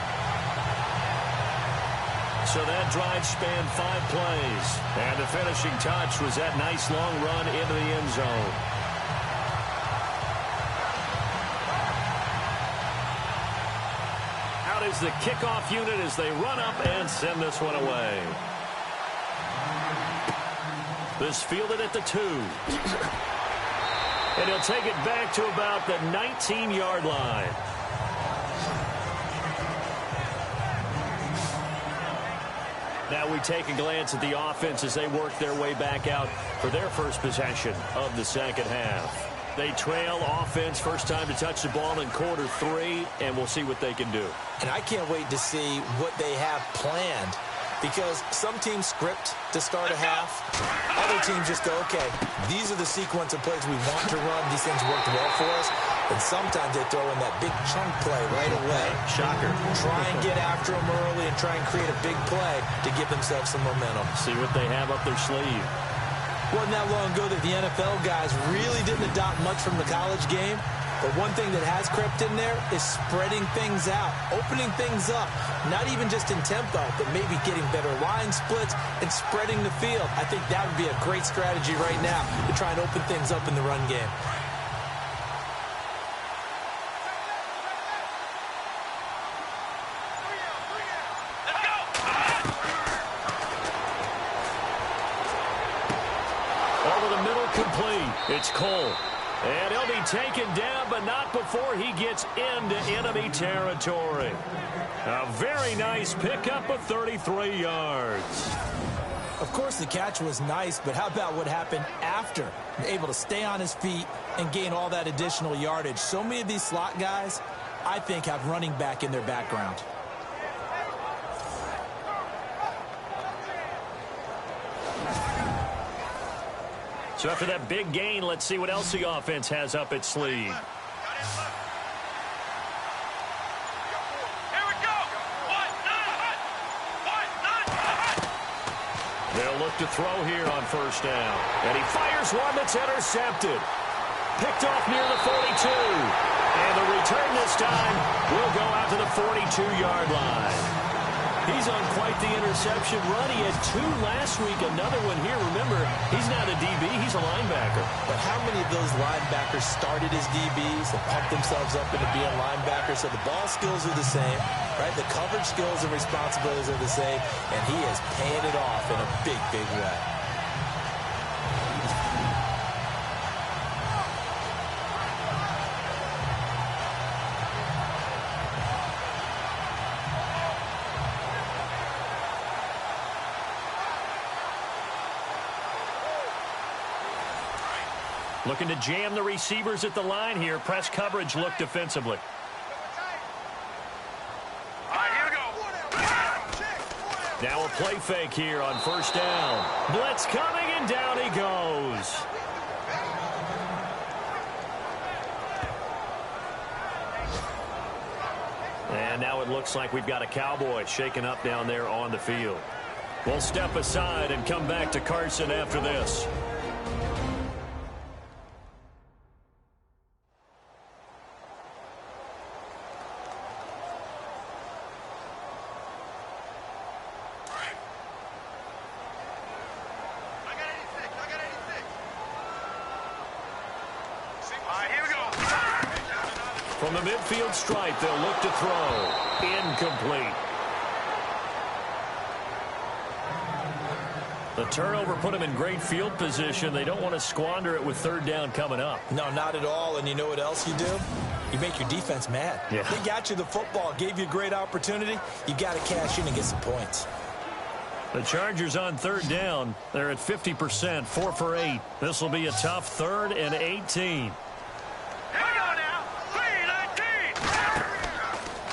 So that drive spanned 5 plays. And the finishing touch was that nice long run into the end zone. Out is the kickoff unit as they run up and send this one away. This fielded at the 2. And he'll take it back to about the 19-yard line. Now we take a glance at the offense as they work their way back out for their first possession of the second half. They trail offense, first time to touch the ball in quarter 3, and we'll see what they can do. And I can't wait to see what they have planned, because some teams script to start a half. Other teams just go, okay, these are the sequence of plays we want to run. These things worked well for us. And sometimes they throw in that big chunk play right away. Shocker. Try and get after them early and try and create a big play to give themselves some momentum. See what they have up their sleeve. Wasn't that long ago that the NFL guys really didn't adopt much from the college game. But one thing that has crept in there is spreading things out, opening things up, not even just in tempo, but maybe getting better line splits and spreading the field. I think that would be a great strategy right now to try and open things up in the run game. It's Cole. And he'll be taken down, but not before he gets into enemy territory. A very nice pickup of 33 yards. Of course, the catch was nice, but how about what happened after? Able to stay on his feet and gain all that additional yardage. So many of these slot guys, I think, have running back in their background. So after that big gain, let's see what else the offense has up its sleeve. They'll look to throw here on first down. And he fires one that's intercepted. Picked off near the 42. And the return this time will go out to the 42-yard line. He's on quite the interception run. He had 2 last week, another one here. Remember, he's not a DB, he's a linebacker. But how many of those linebackers started as DBs and pumped themselves up into being linebackers? So the ball skills are the same, right? The coverage skills and responsibilities are the same, and he is paying it off in a big, big way. Looking to jam the receivers at the line here. Press coverage look defensively. All right, here we go. Now a play fake here on first down. Blitz coming, and down he goes. And now it looks like we've got a Cowboy shaken up down there on the field. We'll step aside and come back to Carson after this. From the midfield stripe, they'll look to throw. Incomplete. The turnover put them in great field position. They don't want to squander it with third down coming up. No, not at all. And you know what else you do? You make your defense mad. Yeah. They got you the football, gave you a great opportunity. You got to cash in and get some points. The Chargers on third down. They're at 50%, 4 for 8. This will be a tough 3rd and 18.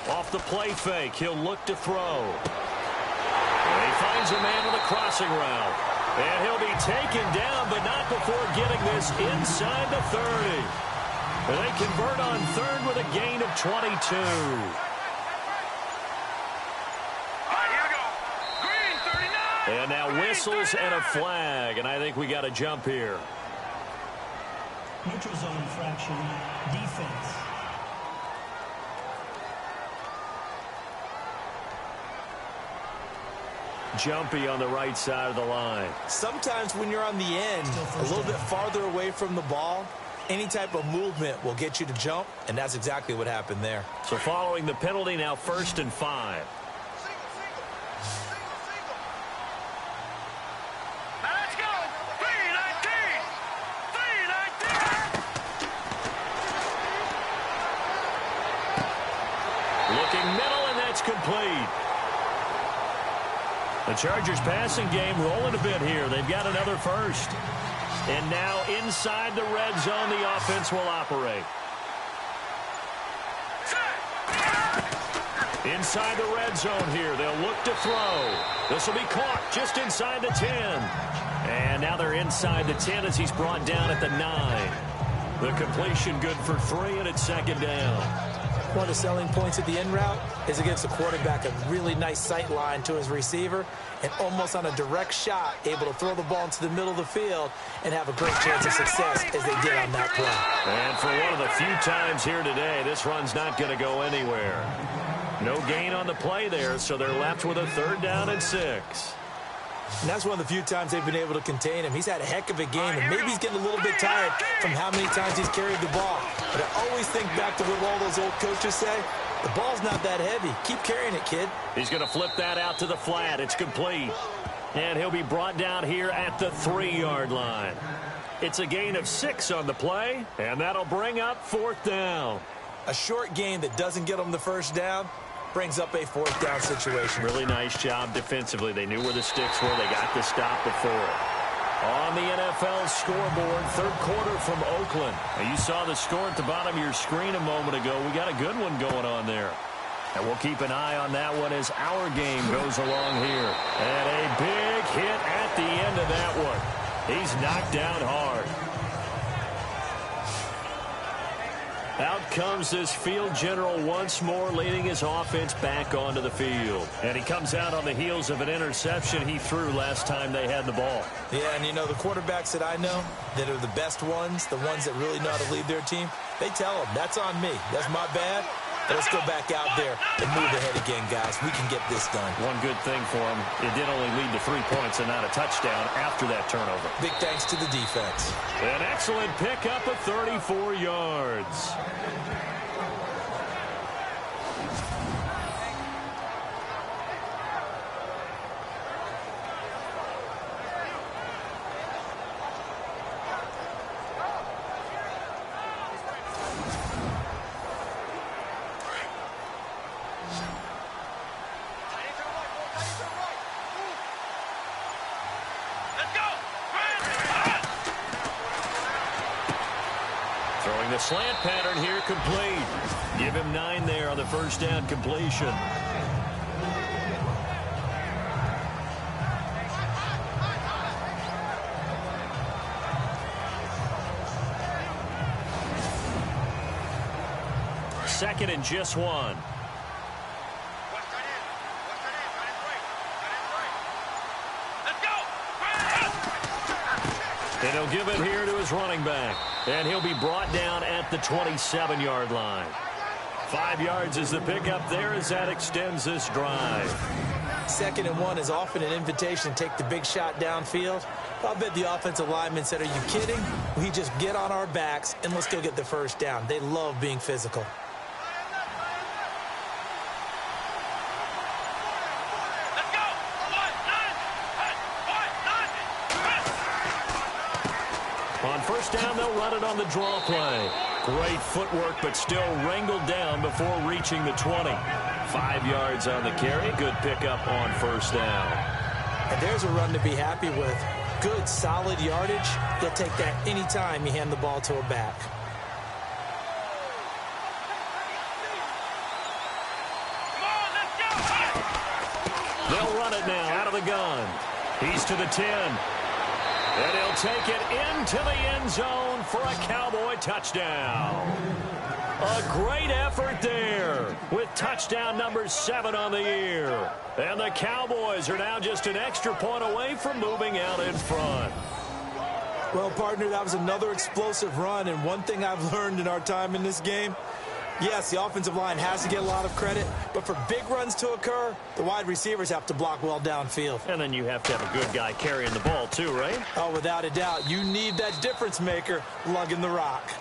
Off the play fake, he'll look to throw. And he finds a man with a crossing route. And he'll be taken down, but not before getting this inside the 30. And they convert on 3rd with a gain of 22. And now whistles and a flag, and I think we got a jump here. Neutral zone infraction, defense. Jumpy on the right side of the line. Sometimes when you're on the end, a little bit farther away from the ball, any type of movement will get you to jump, and that's exactly what happened there. So following the penalty, now 1st and 5. Let's go. 319. 319. Looking middle, and that's complete. The Chargers passing game rolling a bit here. They've got another first. And now inside the red zone, the offense will operate. Inside the red zone here, they'll look to throw. This will be caught just inside the 10. And now they're inside the 10 as he's brought down at the 9. The completion good for 3, and it's 2nd down. One of the selling points of the in route is it gives the quarterback a really nice sight line to his receiver and almost on a direct shot able to throw the ball into the middle of the field and have a great chance of success as they did on that play. And for one of the few times here today, this run's not going to go anywhere. No gain on the play there, so they're left with a 3rd down and 6. And that's one of the few times they've been able to contain him. He's had a heck of a game, and maybe he's getting a little bit tired from how many times he's carried the ball. But I always think back to what all those old coaches say. The ball's not that heavy. Keep carrying it, kid. He's going to flip that out to the flat. It's complete. And he'll be brought down here at the 3-yard line. It's a gain of 6 on the play, and that'll bring up 4th down. A short game that doesn't get them the first down, brings up a fourth down situation. Really nice job defensively. They knew where the sticks were. They got the stop before it. On the NFL scoreboard, third quarter from Oakland. Now, you saw the score at the bottom of your screen a moment ago. We got a good one going on there. And we'll keep an eye on that one as our game goes along here. And a big hit at the end of that one. He's knocked down hard. Out comes this field general once more, leading his offense back onto the field. And he comes out on the heels of an interception he threw last time they had the ball. Yeah, and you know, the quarterbacks that I know that are the best ones, the ones that really know how to lead their team, they tell them, that's on me. That's my bad. Let's go back out there and move ahead again, guys. We can get this done. One good thing for him, it did only lead to 3 points and not a touchdown after that turnover. Big thanks to the defense. An excellent pickup of 34 yards. Throwing the slant pattern here, complete. Give him 9 there on the first down completion. Second and just 1. And he'll give it here to his running back. And he'll be brought down at the 27-yard line. 5 yards is the pickup there as that extends this drive. Second and 1 is often an invitation to take the big shot downfield. I bet the offensive lineman said, are you kidding? We just get on our backs and let's go get the first down. They love being physical. On first down, they'll run it on the draw play. Great footwork, but still wrangled down before reaching the 20. 5 yards on the carry. Good pickup on first down. And there's a run to be happy with. Good, solid yardage. You'll take that anytime you hand the ball to a back. They'll run it now out of the gun. He's to the 10. And he'll take it into the end zone for a Cowboy touchdown. A great effort there with touchdown number 7 on the year. And the Cowboys are now just an extra point away from moving out in front. Well, partner, that was another explosive run. And one thing I've learned in our time in this game, yes, the offensive line has to get a lot of credit, but for big runs to occur, the wide receivers have to block well downfield. And then you have to have a good guy carrying the ball too, right? Oh, without a doubt. You need that difference maker lugging the rock.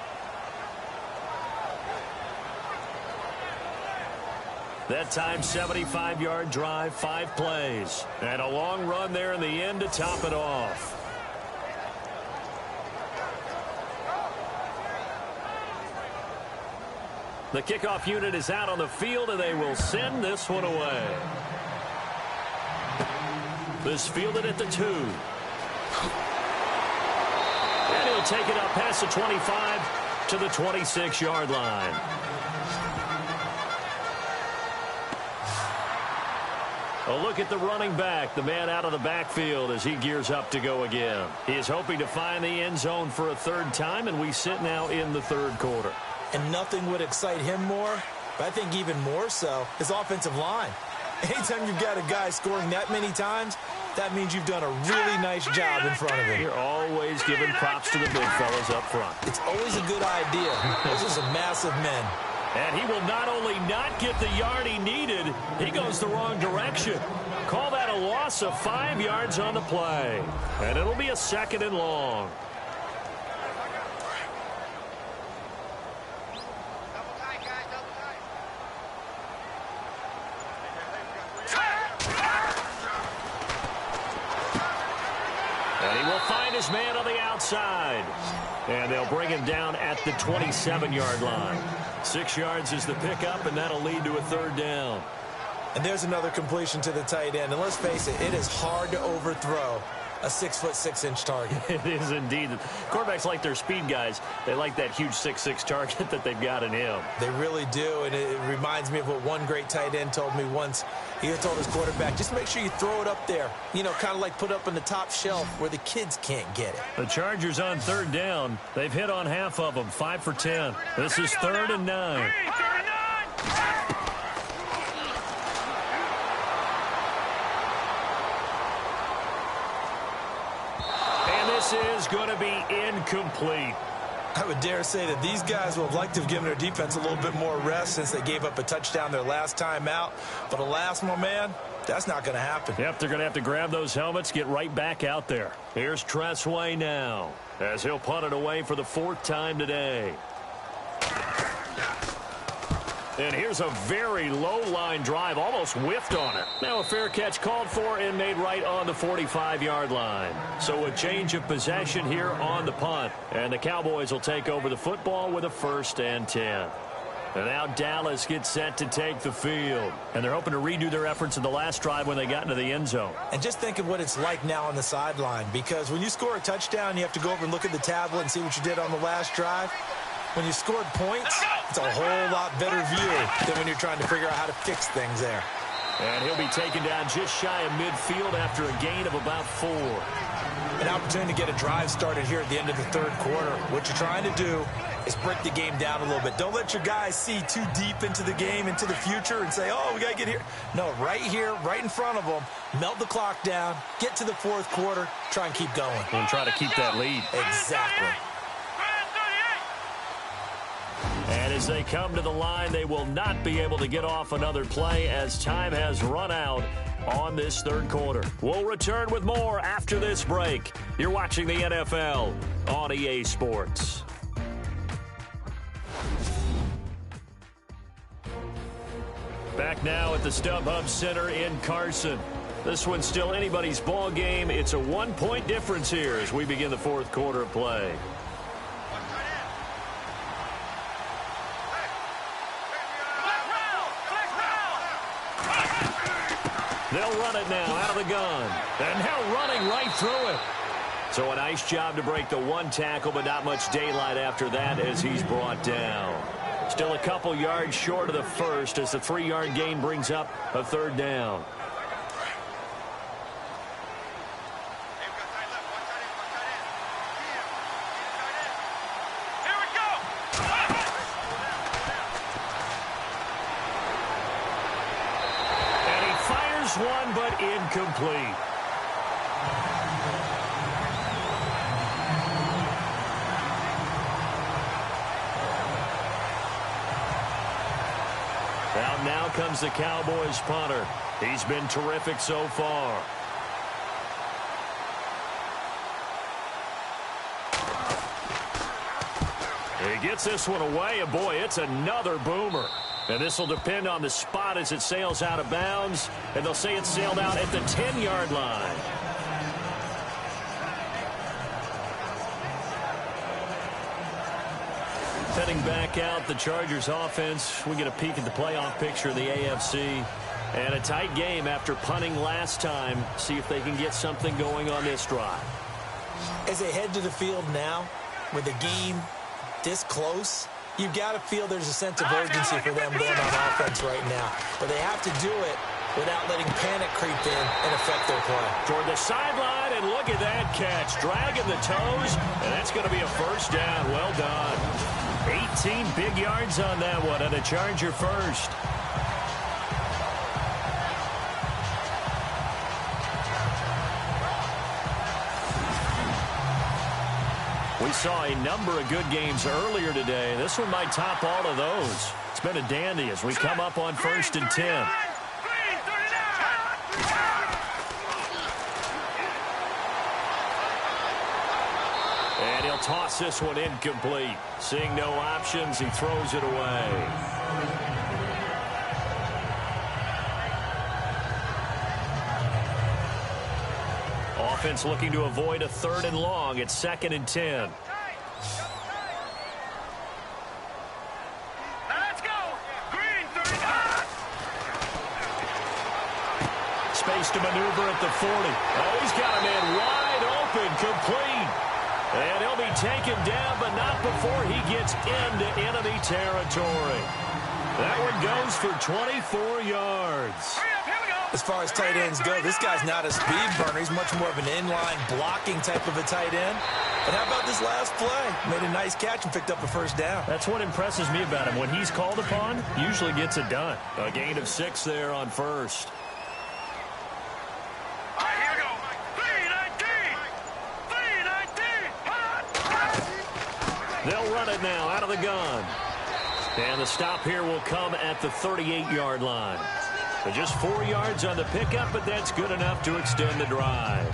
That time, 75-yard drive, 5 plays. And a long run there in the end to top it off. The kickoff unit is out on the field, and they will send this one away. This fielded at the 2. And he'll take it up past the 25 to the 26-yard line. A look at the running back, the man out of the backfield as he gears up to go again. He is hoping to find the end zone for a 3rd time, and we sit now in the 3rd quarter. And nothing would excite him more, but I think even more so, his offensive line. Anytime you've got a guy scoring that many times, that means you've done a really nice job in front of him. You're always giving props to the big fellas up front. It's always a good idea. Those are some massive men. And he will not only not get the yard he needed, he goes the wrong direction. Call that a loss of 5 yards on the play. And it'll be a 2nd and long. And he will find his man on the outside. And they'll bring him down at the 27-yard line. 6 yards is the pickup, and that'll lead to a 3rd down. And there's another completion to the tight end. And let's face it, it is hard to overthrow a 6'6" target. It is indeed. Quarterbacks like their speed guys. They like that huge 6'6" target that they've got in him. They really do, and it reminds me of what one great tight end told me once. He told his quarterback, just make sure you throw it up there. You know, kind of like put up on the top shelf where the kids can't get it. The Chargers on third down. They've hit on half of them, 5 for 10. This is 3rd and 9. This is going to be incomplete. I would dare say that these guys would have liked to have given their defense a little bit more rest since they gave up a touchdown their last time out. But alas, my man, that's not going to happen. Yep, they're going to have to grab those helmets, get right back out there. Here's Tressway now as he'll punt it away for the 4th time today. And here's a very low-line drive, almost whiffed on it. Now a fair catch called for and made right on the 45-yard line. So a change of possession here on the punt. And the Cowboys will take over the football with a 1st and 10. And now Dallas gets set to take the field. And they're hoping to redo their efforts in the last drive when they got into the end zone. And just think of what it's like now on the sideline. Because when you score a touchdown, you have to go over and look at the tablet and see what you did on the last drive. When you scored points, it's a whole lot better view than when you're trying to figure out how to fix things there. And he'll be taken down just shy of midfield after a gain of about 4. An opportunity to get a drive started here at the end of the 3rd quarter. What you're trying to do is break the game down a little bit. Don't let your guys see too deep into the game, into the future, and say, oh, we got to get here. No, right here, right in front of them, melt the clock down, get to the 4th quarter, try and keep going. And try to keep that lead. Exactly. And as they come to the line, they will not be able to get off another play as time has run out on this 3rd quarter. We'll return with more after this break. You're watching the NFL on EA Sports. Back now at the StubHub Center in Carson. This one's still anybody's ball game. It's a 1-point difference here as we begin the 4th quarter of play. They'll run it now out of the gun. And now running right through it. So a nice job to break the 1 tackle, but not much daylight after that as he's brought down. Still a couple yards short of the 1st as the 3-yard gain brings up a 3rd down. One, but incomplete. Now comes the Cowboys punter. He's been terrific so far. He gets this one away, and boy, it's another boomer. And this will depend on the spot as it sails out of bounds. And they'll say it sailed out at the 10-yard line. Heading back out, the Chargers offense. We get a peek at the playoff picture of the AFC. And a tight game after punting last time. See if they can get something going on this drive. As they head to the field now, with the game this close, you've got to feel there's a sense of urgency for them going on offense right now. But they have to do it without letting panic creep in and affect their play. Toward the sideline, and look at that catch. Dragging the toes, and that's going to be a 1st down. Well done. 18 big yards on that one, and a Charger 1st. We saw a number of good games earlier today. This one might top all of those. It's been a dandy as we come up on 1st and 10. And he'll toss this one incomplete. Seeing no options, he throws it away. Offense looking to avoid a 3rd and long. It's 2nd and 10. space to maneuver at the 40. Oh, he's got a man wide open, complete. And he'll be taken down, but not before he gets into enemy territory. That one goes for 24 yards. As far as tight ends go, this guy's not a speed burner. He's much more of an inline blocking type of a tight end. But how about this last play? Made a nice catch and picked up a first down. That's what impresses me about him. When he's called upon, usually gets it done. A gain of 6 there on first. All right, here we go. 3-19. They'll run it now out of the gun. And the stop here will come at the 38-yard line. So just 4 yards on the pickup, but that's good enough to extend the drive.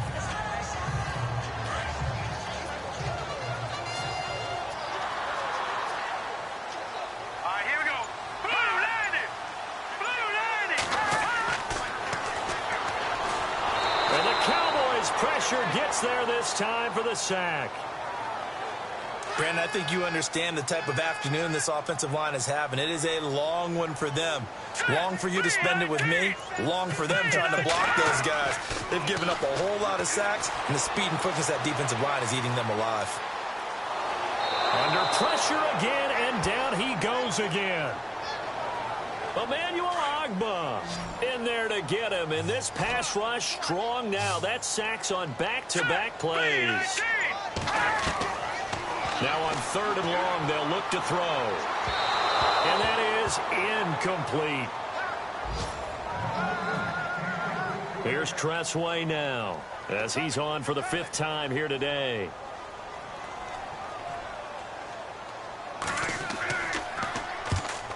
All right, here we go. Blue 90. Blue 90. And the Cowboys' pressure gets there this time for the sack. Brandon, I think you understand the type of afternoon this offensive line is having. It is a long one for them. Long for you to spend it with me. Long for them trying to block those guys. They've given up a whole lot of sacks, and the speed and quickness of that defensive line is eating them alive. Under pressure again, and down he goes again. Emmanuel Ogbah in there to get him, and this pass rush strong now. That's sacks on back-to-back plays. Now on 3rd and long, they'll look to throw. And that is incomplete. Here's Tressway now, as he's on for the 5th time here today.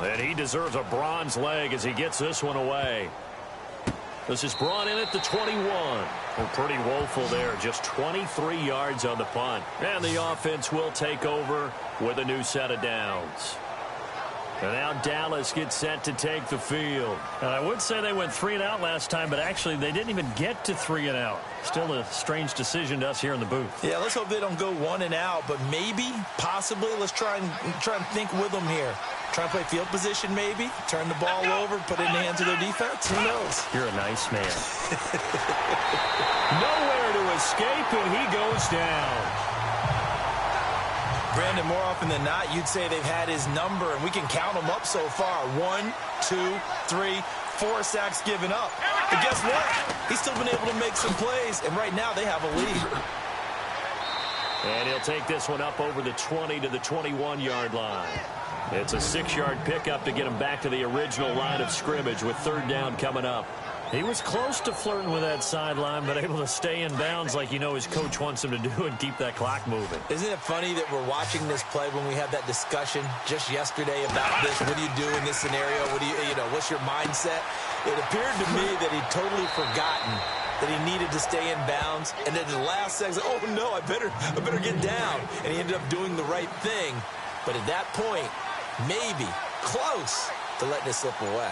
And he deserves a bronze leg as he gets this one away. This is brought in at the 21. Well, pretty woeful there. Just 23 yards on the punt. And the offense will take over with a new set of downs. And now Dallas gets set to take the field. And I would say they went 3 and out last time, but actually they didn't even get to 3 and out. Still a strange decision to us here in the booth. Yeah, let's hope they don't go 1 and out, but maybe, possibly, let's try and think with them here. Try and play field position maybe, turn the ball over, put it in the hands of their defense. Who knows? You're a nice man. Nowhere to escape, and he goes down. Brandon, more often than not, you'd say they've had his number, and we can count them up so far. 1, 2, 3, 4 sacks given up. But guess what? He's still been able to make some plays, and right now they have a lead. And he'll take this one up over the 20 to the 21-yard line. It's a 6-yard pickup to get him back to the original line of scrimmage with 3rd down coming up. He was close to flirting with that sideline, but able to stay in bounds like you know his coach wants him to do and keep that clock moving. Isn't it funny that we're watching this play when we had that discussion just yesterday about this? What do you do in this scenario? What do you know, what's your mindset? It appeared to me that he'd totally forgotten that he needed to stay in bounds, and then the last second, oh no, I better get down. And he ended up doing the right thing. But at that point, maybe close to letting it slip away.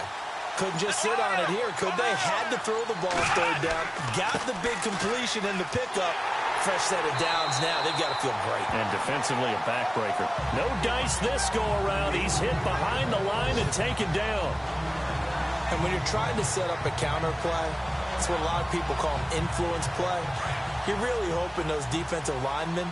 Couldn't just sit on it here, could they? Had to throw the ball 3rd down. Got the big completion and the pickup. Fresh set of downs now. They've got to feel great. And defensively a backbreaker. No dice this go around. He's hit behind the line and taken down. And when you're trying to set up a counter play, that's what a lot of people call an influence play. You're really hoping those defensive linemen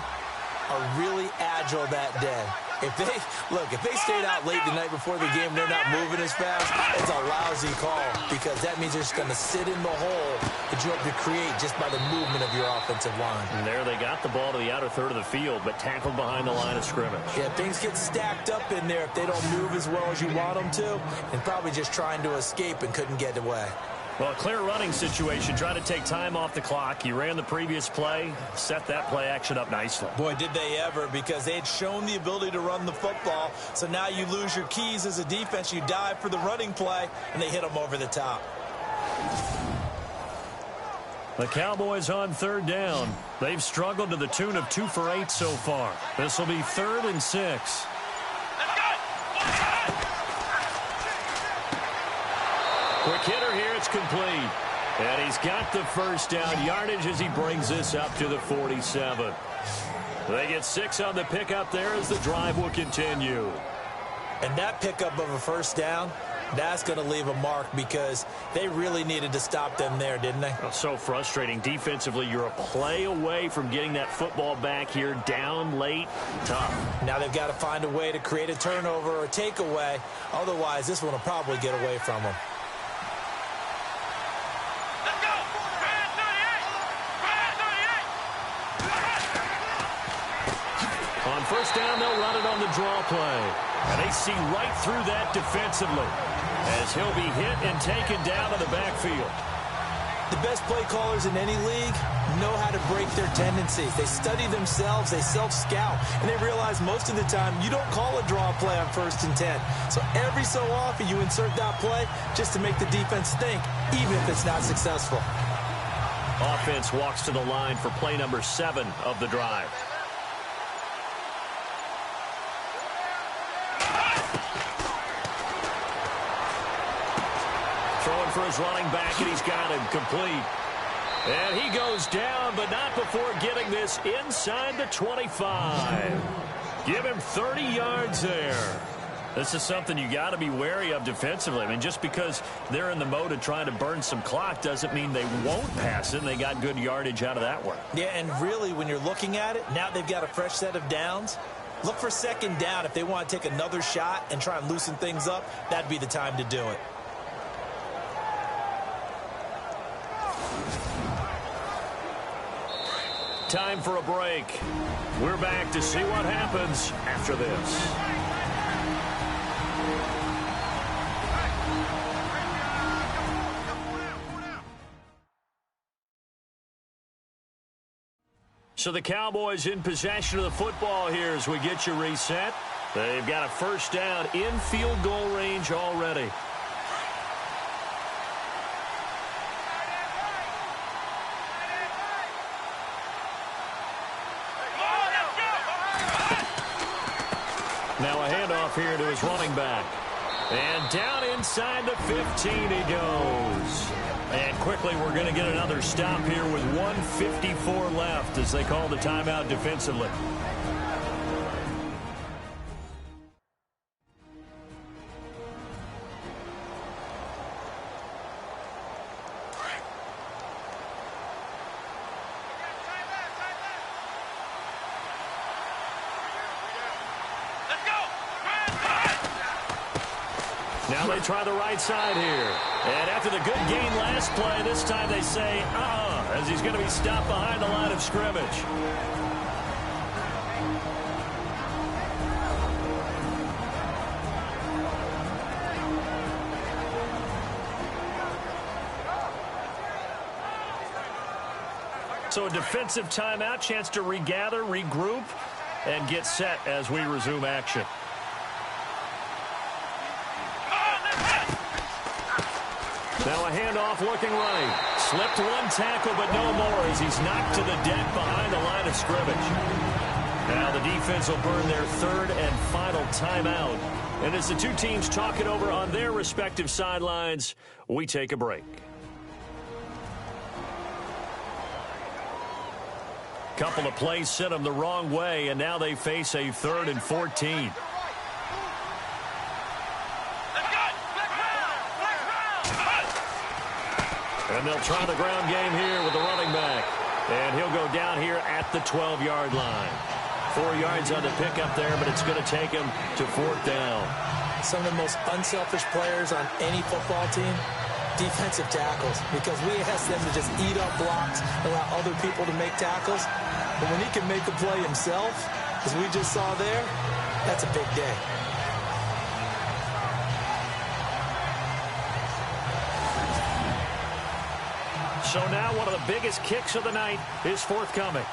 are really agile that day. If they stayed out late the night before the game, they're not moving as fast, it's a lousy call because that means they're just going to sit in the hole that you hope to create just by the movement of your offensive line. And there they got the ball to the outer 3rd of the field, but tackled behind the line of scrimmage. Yeah, things get stacked up in there if they don't move as well as you want them to, and probably just trying to escape and couldn't get away. Well, a clear running situation, trying to take time off the clock. He ran the previous play, set that play action up nicely. Boy, did they ever, because they had shown the ability to run the football. So now you lose your keys as a defense. You dive for the running play, and they hit them over the top. The Cowboys on 3rd down. They've struggled to the tune of 2 for 8 so far. This will be 3rd and 6. Quick hitter here, it's complete. And he's got the 1st down yardage as he brings this up to the 47. They get 6 on the pickup there as the drive will continue. And that pickup of a 1st down That's going to leave a mark because they really needed to stop them there, didn't they? Oh, so frustrating. Defensively, you're a play away from getting that football back here, down late, tough. Now they've got to find a way to create a turnover or a takeaway. Otherwise, this one will probably get away from them. Let's go! Red 38! On first down, they'll run it on the draw play. And they see right through that defensively as he'll be hit and taken down to the backfield. The best play callers in any league know how to break their tendencies. They study themselves, they self-scout, and they realize most of the time you don't call a draw play on 1st and 10. So every so often you insert that play just to make the defense think, even if it's not successful. Offense walks to the line for play number 7 of the drive. Throwing for his running back, and he's got him complete. And he goes down, but not before getting this inside the 25. Give him 30 yards there. This is something you got to be wary of defensively. I mean, just because they're in the mode of trying to burn some clock doesn't mean they won't pass it. And they got good yardage out of that one. Yeah, and really, when you're looking at it, now they've got a fresh set of downs. Look for 2nd down. If they want to take another shot and try and loosen things up, that'd be the time to do it. Time for a break. We're back to see what happens after this. So the Cowboys in possession of the football here as we get you reset. They've got a first down in field goal range already. Now a handoff here to his running back. And down inside the 15 he goes. And quickly we're going to get another stop here with 1:54 left as they call the timeout defensively. Now they try the right side here. And after the good gain last play, this time they say, as he's going to be stopped behind the line of scrimmage. So a defensive timeout, chance to regather, regroup, and get set as we resume action. Now a handoff looking right. Slipped one tackle, but no more as he's knocked to the deck behind the line of scrimmage. Now the defense will burn their 3rd and final timeout. And as the two teams talk it over on their respective sidelines, we take a break. Couple of plays sent them the wrong way, and now they face a 3rd and 14. And they'll try the ground game here with the running back. And he'll go down here at the 12-yard line. 4 yards on the pickup there, but it's going to take him to 4th down. Some of the most unselfish players on any football team, defensive tackles, because we ask them to just eat up blocks, allow other people to make tackles. But when he can make a play himself, as we just saw there, that's a big day. So now one of the biggest kicks of the night is forthcoming.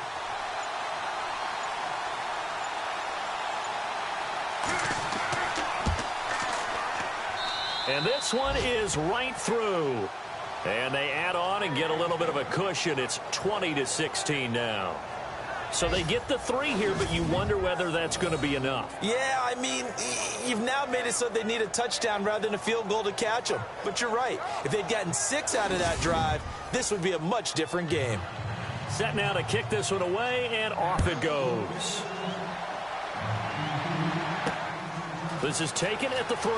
And this one is right through. And they add on and get a little bit of a cushion. It's 20-16 now. So they get the 3 here, but you wonder whether that's going to be enough. Yeah, I mean, you've now made it so they need a touchdown rather than a field goal to catch them. But you're right. If they'd gotten 6 out of that drive, this would be a much different game. Set now to kick this one away, and off it goes. This is taken at the 3.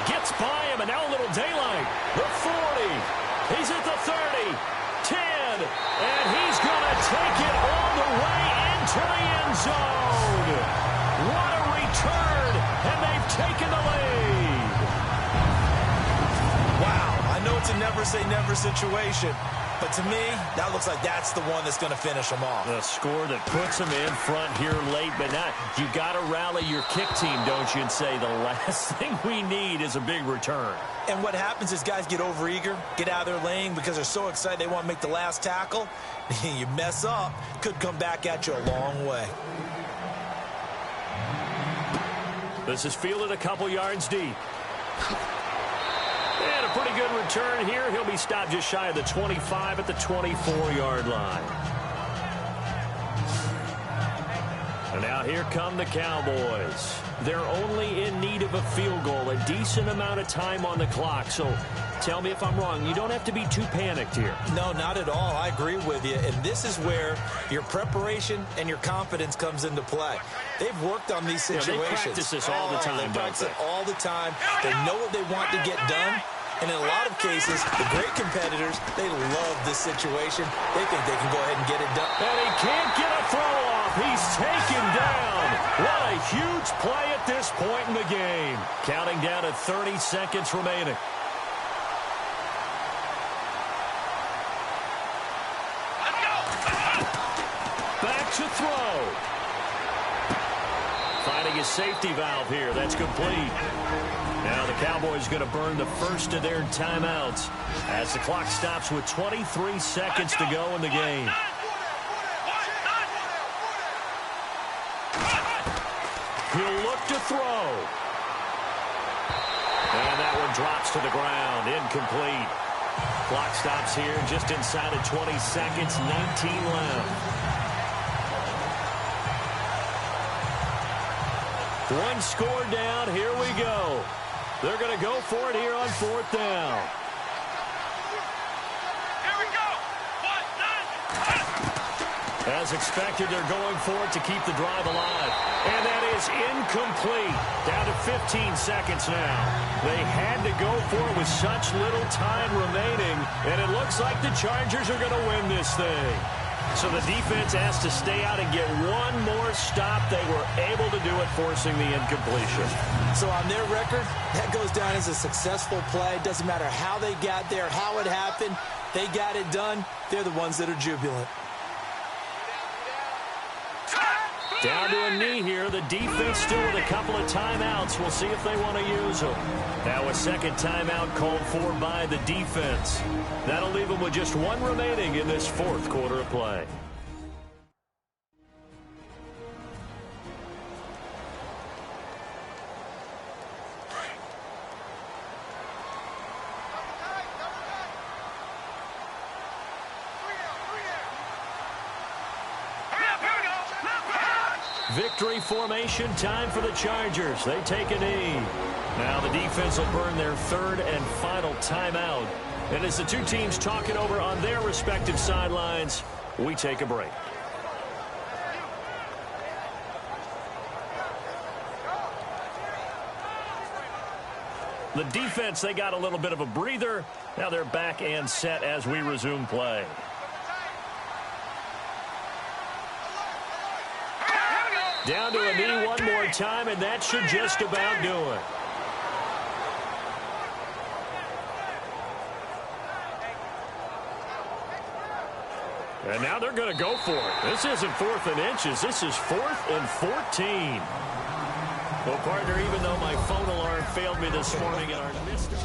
Gets by him, and now a little daylight. The 40. He's at the 30. 10. And he's going to take it all the way into the end zone. What a return, and they've taken the lead. Wow, I know it's a never-say-never situation, but to me, that looks like that's the one that's going to finish them off. The score that puts them in front here late, but not. You got to rally your kick team, don't you, and say the last thing we need is a big return. And what happens is guys get overeager, get out of their lane because they're so excited they want to make the last tackle. You mess up, could come back at you a long way. This is fielded a couple yards deep. And a pretty good return here. He'll be stopped just shy of the 25 at the 24-yard line. And now here come the Cowboys. They're only in need of a field goal, a decent amount of time on the clock. So tell me if I'm wrong. You don't have to be too panicked here. No, not at all. I agree with you. And this is where your preparation and your confidence comes into play. They've worked on these situations. They practice this all the time. They practice it all the time. They know what they want to get done. And in a lot of cases, the great competitors, they love this situation. They think they can go ahead and get it done. And he can't get a throw off. He's taken down. What a huge play at this point in the game. Counting down to 30 seconds remaining. Back to throw. Finding his safety valve here. That's complete. Now the Cowboys going to burn the first of their timeouts as the clock stops with 23 seconds to go in the game. He'll look to throw. And that one drops to the ground. Incomplete. Clock stops here just inside of 20 seconds. 19 left. One score down. Here we go. They're going to go for it here on fourth down. Here we go. As expected, they're going for it to keep the drive alive. And that is incomplete. Down to 15 seconds now. They had to go for it with such little time remaining. And it looks like the Chargers are going to win this thing. So the defense has to stay out and get one more stop. They were able to do it, forcing the incompletion. So on their record, that goes down as a successful play. Doesn't matter how they got there, how it happened. They got it done. They're the ones that are jubilant. Down to a knee here. The defense still with a couple of timeouts. We'll see if they want to use them. Now a second timeout called for by the defense. That'll leave them with just one remaining in this fourth quarter of play. Victory formation time for the Chargers. They take a knee. Now the defense will burn their third and final timeout. And as the two teams talk it over on their respective sidelines, we take a break. The defense, they got a little bit of a breather. Now they're back and set as we resume play. Down to a knee one more time, and that should just about do it. And now they're going to go for it. This isn't 4th and inches. This is 4th and 14. Well, partner, even though my phone alarm failed me this morning and I missed it.